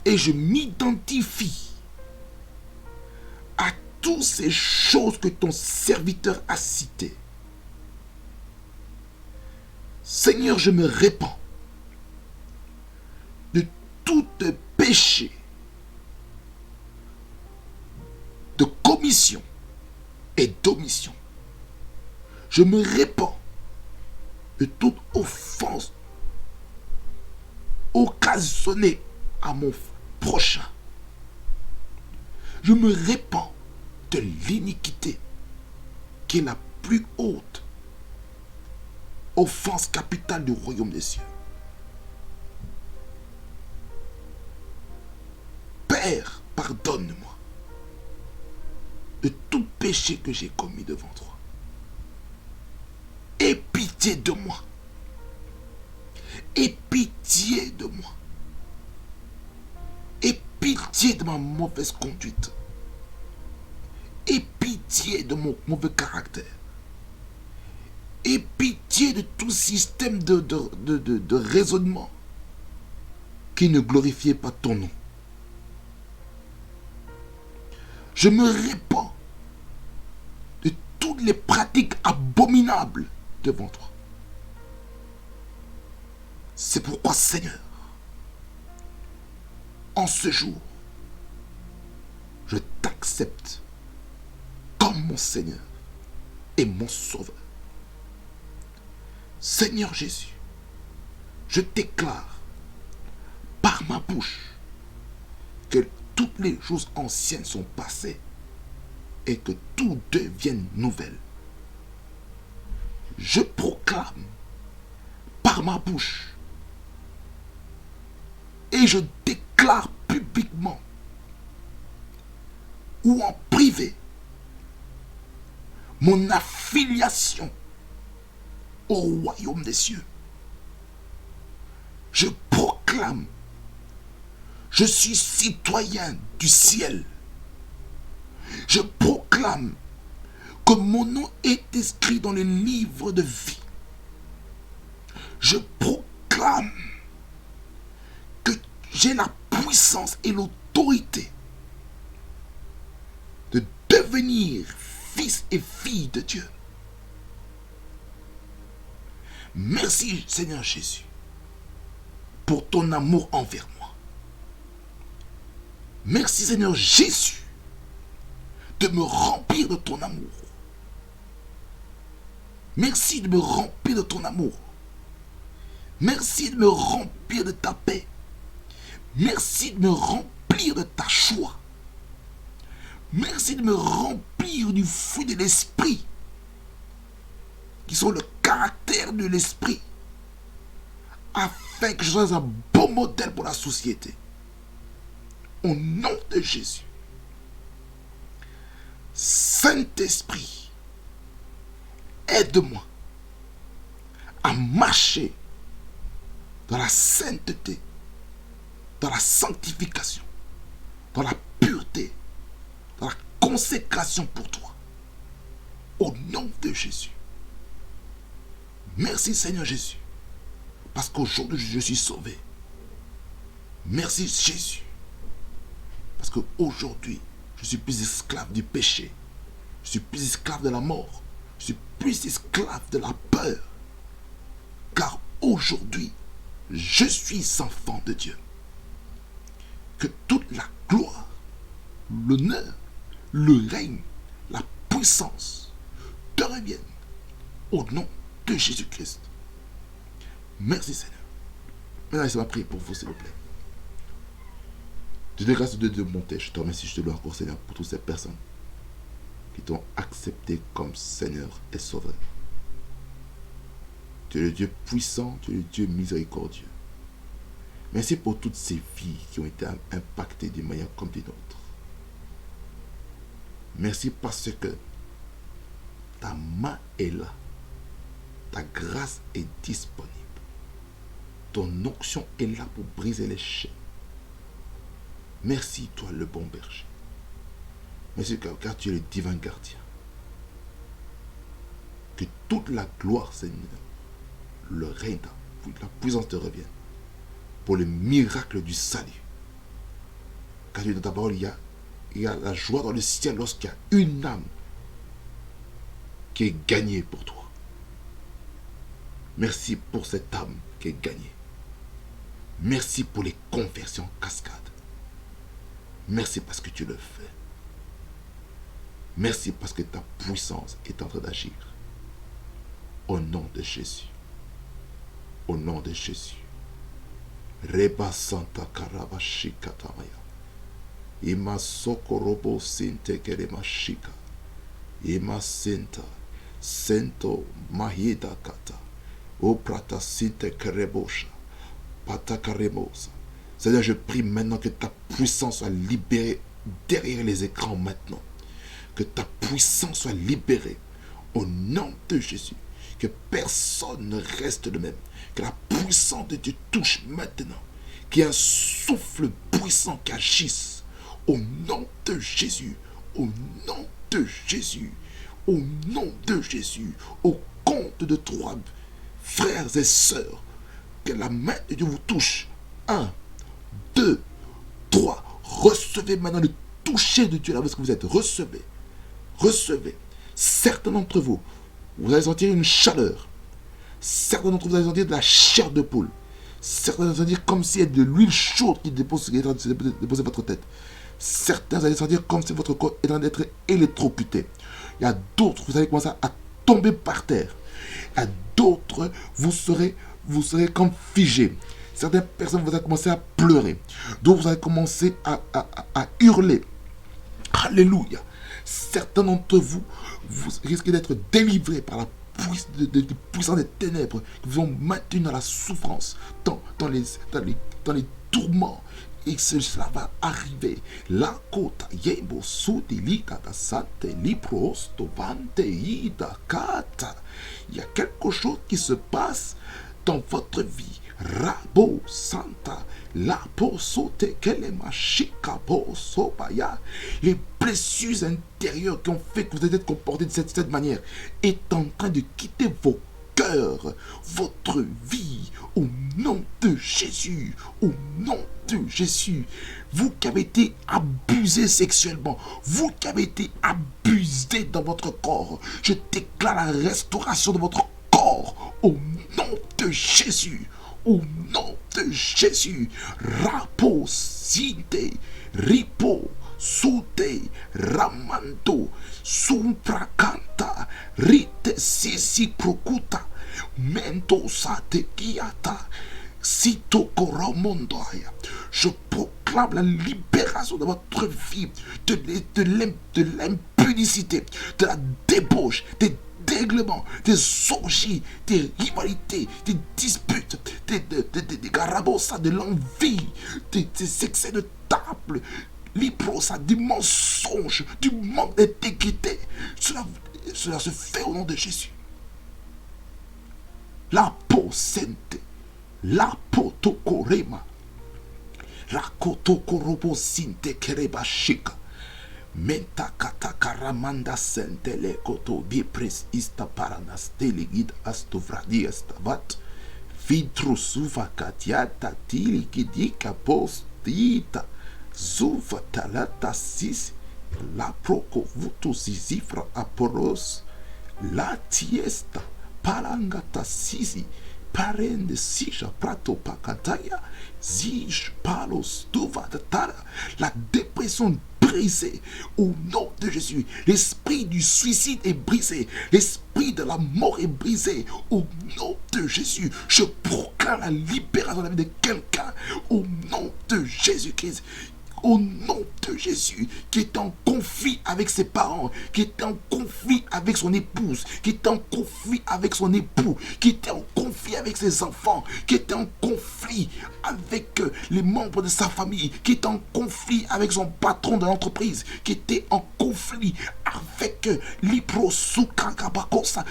et je m'identifie à toutes ces choses que ton serviteur a citées. Seigneur, je me répands de tout péché, de commission et d'omission. Je me répands de toute offense occasionnée à mon prochain. Je me répands de l'iniquité qui est la plus haute offense capitale du royaume des cieux. Père, pardonne-moi de tout péché que j'ai commis devant toi. Aie pitié de moi. Aie pitié de moi. Aie pitié de ma mauvaise conduite. Aie pitié de mon mauvais caractère. Aie pitié de tout système de raisonnement qui ne glorifiait pas ton nom. Je me répands de toutes les pratiques abominables devant toi. C'est pourquoi, Seigneur, en ce jour, je t'accepte comme mon Seigneur et mon Sauveur. Seigneur Jésus, je déclare par ma bouche que toutes les choses anciennes sont passées et que tout devienne nouvelle. Je proclame par ma bouche et je déclare publiquement ou en privé mon affiliation au royaume des cieux. Je proclame, je suis citoyen du ciel. Je proclame que mon nom est inscrit dans le livre de vie. Je proclame que j'ai la puissance et l'autorité de devenir fils et fille de Dieu. Merci Seigneur Jésus pour ton amour envers moi. Merci Seigneur Jésus de me remplir de ton amour. Merci de me remplir de ton amour. Merci de me remplir de ta paix. Merci de me remplir de ta joie. Merci de me remplir du fruit de l'esprit. qui sont le caractère de l'esprit, afin que je sois un bon modèle pour la société. Au nom de Jésus. Saint-Esprit, aide-moi à marcher dans la sainteté, dans la sanctification, dans la pureté, dans la consécration pour toi. Au nom de Jésus. Merci Seigneur Jésus. Parce qu'aujourd'hui je suis sauvé. Merci Jésus. Parce qu'aujourd'hui je suis plus esclave du péché. Je suis plus esclave de la mort. Je suis plus esclave de la peur. Car aujourd'hui, je suis enfant de Dieu. Que toute la gloire, l'honneur, le règne, la puissance te reviennent au nom de Jésus-Christ. Merci Seigneur. Maintenant, laissez-moi prier pour vous, s'il vous plaît. Je te grâce de Dieu monter. Je te remercie, je te loue encore, Seigneur, pour toutes ces personnes qui t'ont accepté comme Seigneur et Sauveur. Tu es le Dieu puissant, tu es le Dieu miséricordieux. Merci pour toutes ces vies qui ont été impactées d'une manière comme d'une autre. Merci parce que ta main est là. Ta grâce est disponible. Ton onction est là pour briser les chaînes. Merci, toi, le bon berger. Merci, car tu es le divin gardien. Que toute la gloire, Seigneur, le règne, la puissance te revienne. Pour le miracle du salut. Car dans ta parole, il y a la joie dans le ciel lorsqu'il y a une âme qui est gagnée pour toi. Merci pour cette âme qui est gagnée. Merci pour les conversions en cascade. Merci parce que tu le fais. Merci parce que ta puissance est en train d'agir. Au nom de Jésus. Au nom de Jésus. Reba Santa Karabashika Tamaya. Ima Sokorobo Sinte Keremashika. Ima Senta. Sento Mahida Kata. O Prata Sinte Kerebosha. Pata Karemosa. Seigneur, je prie maintenant que ta puissance soit libérée derrière les écrans maintenant. Que ta puissance soit libérée au nom de Jésus. Que personne ne reste le même. Que la puissance de Dieu touche maintenant. Qu'il y ait un souffle puissant qui agisse. Au nom de Jésus. Au nom de Jésus. Au nom de Jésus. Au compte de 3 frères et sœurs. Que la main de Dieu vous touche. 1, 2, 3. Recevez maintenant le toucher de Dieu là où vous êtes. Recevez. Recevez. Certains d'entre vous, vous allez sentir une chaleur. Certains d'entre vous allez sentir de la chair de poule. Certains allez sentir comme s'il y a de l'huile chaude qui dépose votre tête. Certains allez sentir comme si votre corps est en train d'être électrocuté. Il y a d'autres, vous allez commencer à tomber par terre. Il y a d'autres, vous serez comme figé. Certaines personnes, vous allez commencer à pleurer. D'autres, vous allez commencer à hurler. Alléluia. Certains d'entre vous, vous risquez d'être délivrés par la puissance des ténèbres qui vous ont maintenu dans la souffrance, dans les tourments. Et cela va arriver. La kota yebo sudilika da sante liprosto vante ida kata. Il y a quelque chose qui se passe dans votre vie. Rabo Santa, la posote kelema shika sobaya. Les blessures intérieures qui ont fait que vous êtes comporté de cette manière est en train de quitter vos cœurs, votre vie, au nom de Jésus, au nom de Jésus. Vous qui avez été abusé sexuellement, vous qui avez été abusé dans votre corps, je déclare la restauration de votre corps, au nom de Jésus. Au nom de Jésus, Rapo, Sinte, Ripo, Sute, Ramando, Sumprakanta, Rite, Sisi, Prokuta, Mento, Sate, Kiata, Sito, Koromondoya. Je proclame la libération de votre vie, de l'impudicité, de la débauche, des dérèglements, des orgies, des rivalités, des disputes, des garabosas, de l'envie, des excès de table, ça, du mensonge, du manque d'intégrité. Cela se fait au nom de Jésus. La peau sainte, la peau tokorema, la kotokorobo sinte kereba shika. Menta katakaramanda sentele koto bipres ista paranas telegid astovradi estavat. Vitru suva katiata tili kidika postita. Zuva talata sis. La proko vutu zizifra aporos. La tiesta palangata sisi. Parende sija prato pakataya. Zij palos duva tatara. La dépression brisée au nom de Jésus. L'esprit du suicide est brisé. L'esprit de la mort est brisé au nom de Jésus. Je proclame la libération de la vie de quelqu'un au nom de Jésus-Christ. Au nom de Jésus, qui est en conflit avec ses parents, qui est en conflit avec son épouse, qui est en conflit avec son époux, qui est en conflit avec ses enfants, qui est en conflit avec les membres de sa famille, qui est en conflit avec son patron de l'entreprise, qui était en conflit avec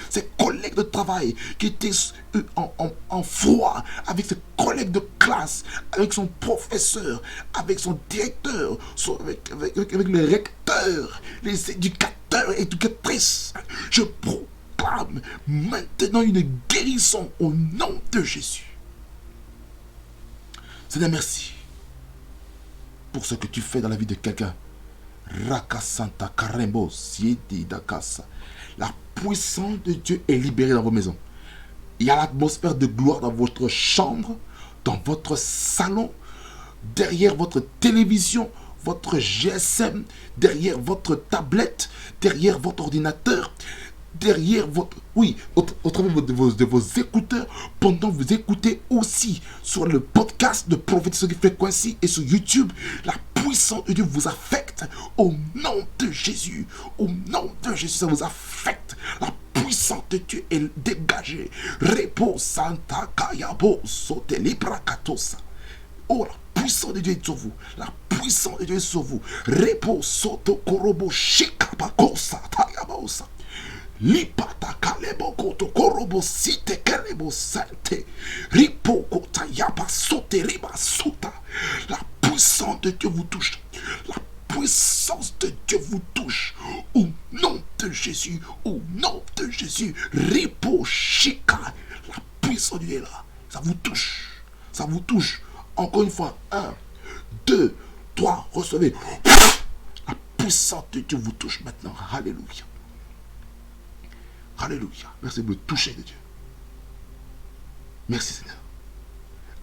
ses collègues de travail, qui était en froid avec ses collègues de classe, avec son professeur, avec son directeur, avec le recteur, les éducateurs et éducatrices. Je proclame maintenant une guérison au nom de Jésus. Seigneur, merci pour ce que tu fais dans la vie de quelqu'un. Rakasanta Karembo Sieti Dakasa. La puissance de Dieu est libérée dans vos maisons. Il y a l'atmosphère de gloire dans votre chambre, dans votre salon, derrière votre télévision, votre GSM, derrière votre tablette, derrière votre ordinateur, derrière votre... Oui, au travers de vos écouteurs, pendant que vous écoutez aussi sur le podcast de Prophétique Fréquency et sur YouTube, la puissance de Dieu vous affecte au nom de Jésus. Au nom de Jésus, ça vous affecte. La puissance de Dieu est dégagée. Repos Santa Kayabo Sotelibra Katosa. Oh, la puissance de Dieu est sur vous. La puissance de Dieu est sur vous. Repos Soto Korobo Shikabakosa Tayabosa. Lipata kalebo koto korobo site kerebo sante. Ripo kota yaba sote riba sota. La puissance de Dieu vous touche. La puissance de Dieu vous touche. Au nom de Jésus. Au nom de Jésus. Ripo shika. La puissance de Dieu est là. Ça vous touche. Ça vous touche. Encore une fois. 1, 2, 3. Recevez. La puissance de Dieu vous touche maintenant. Alléluia. Alléluia. Merci de me toucher de Dieu. Merci Seigneur.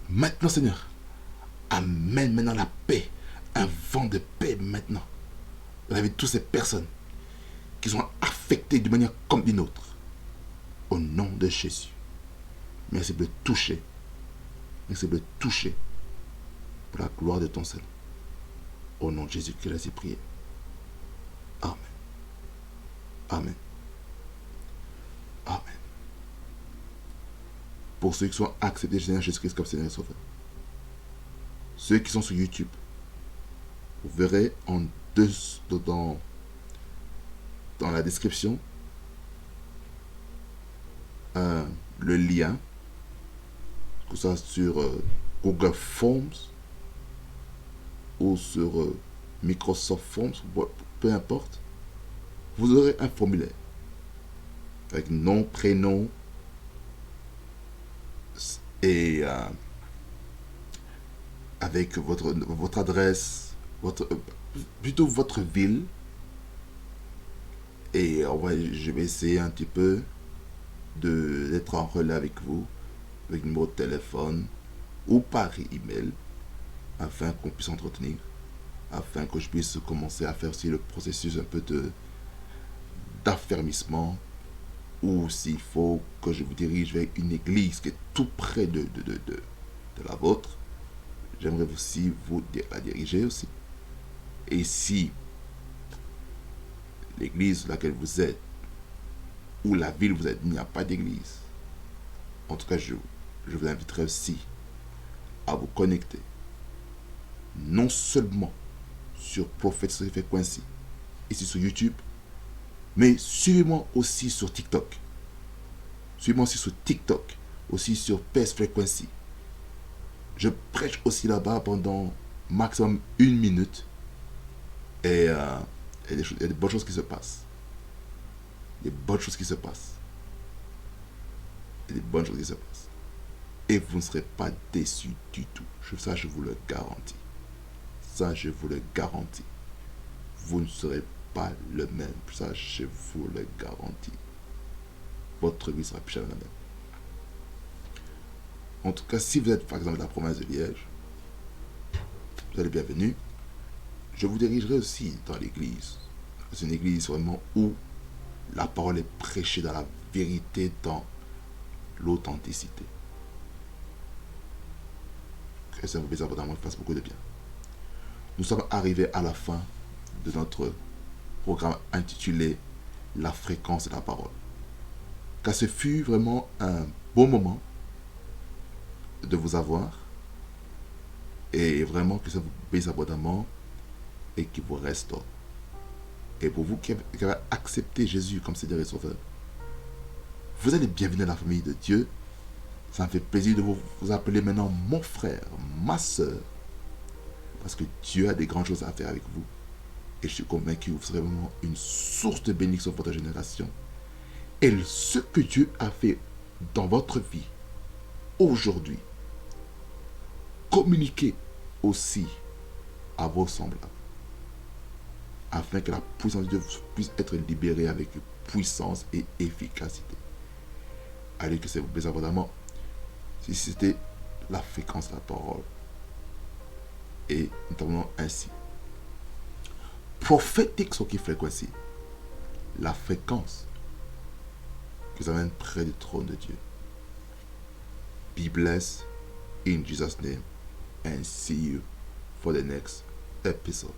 Maintenant Seigneur, amène maintenant la paix. Un vent de paix maintenant. Vous avez toutes ces personnes qui sont affectées d'une manière comme d'une autre. Au nom de Jésus. Merci de me toucher. Merci de me toucher. Pour la gloire de ton Seigneur. Au nom de Jésus que j'ai prié. Amen. Amen. Amen. Pour ceux qui sont acceptés Seigneur Jésus-Christ comme Seigneur et Sauveur. Ceux qui sont sur YouTube, vous verrez dans la description le lien, que ce soit sur Google Forms ou sur Microsoft Forms, peu importe, vous aurez un formulaire avec nom, prénom et avec votre adresse, plutôt votre ville. Et je vais essayer un petit peu d'être en relais avec vous, avec le numéro de téléphone ou par email, afin qu'on puisse entretenir, afin que je puisse commencer à faire aussi le processus un peu d'affermissement. Ou s'il faut que je vous dirige vers une église qui est tout près de la vôtre, j'aimerais aussi vous la diriger aussi. Et si l'église sur laquelle vous êtes où la ville vous a dit il n'y a pas d'église, en tout cas, je vous inviterai aussi à vous connecter non seulement sur Prophétique Frequency, ici sur YouTube, mais suivez-moi aussi sur TikTok. Suivez-moi aussi sur TikTok, aussi sur PS Frequency. Je prêche aussi là-bas pendant maximum 1 minute. Et il y a des bonnes choses qui se passent. Il y a des bonnes choses qui se passent. Il y a des bonnes choses qui se passent. Et vous ne serez pas déçus du tout. Ça, je vous le garantis. Ça, je vous le garantis. Vous ne serez pas le même. Ça, je vous le garantis. Votre vie sera plus jamais la même. En tout cas, si vous êtes par exemple de la province de Liège, vous êtes le bienvenu. Je vous dirigerai aussi dans l'église. C'est une église vraiment où la parole est prêchée dans la vérité, dans l'authenticité. Que ça vous bénisse abondamment, fasse beaucoup de bien. Nous sommes arrivés à la fin de notre programme intitulé La fréquence de la parole. Car ce fut vraiment un beau moment de vous avoir et vraiment que ça vous bénisse abondamment et qu'il vous restaure. Et pour vous qui avez accepté Jésus comme Seigneur et Sauveur, vous êtes bienvenus à la famille de Dieu. Ça me fait plaisir de vous appeler maintenant mon frère, ma soeur, parce que Dieu a des grandes choses à faire avec vous. Et je suis convaincu que vous serez vraiment une source de bénédiction pour votre génération. Et ce que Dieu a fait dans votre vie aujourd'hui, communiquez aussi à vos semblables, afin que la puissance de Dieu puisse être libérée avec puissance et efficacité. Allez, que ça vous plaise abondamment. Si c'était la fréquence de la parole. Et nous terminons ainsi. Prophétique Soki Frequency. La fréquence qui vous amène près du trône de Dieu. Be blessed in Jesus' name and see you for the next episode.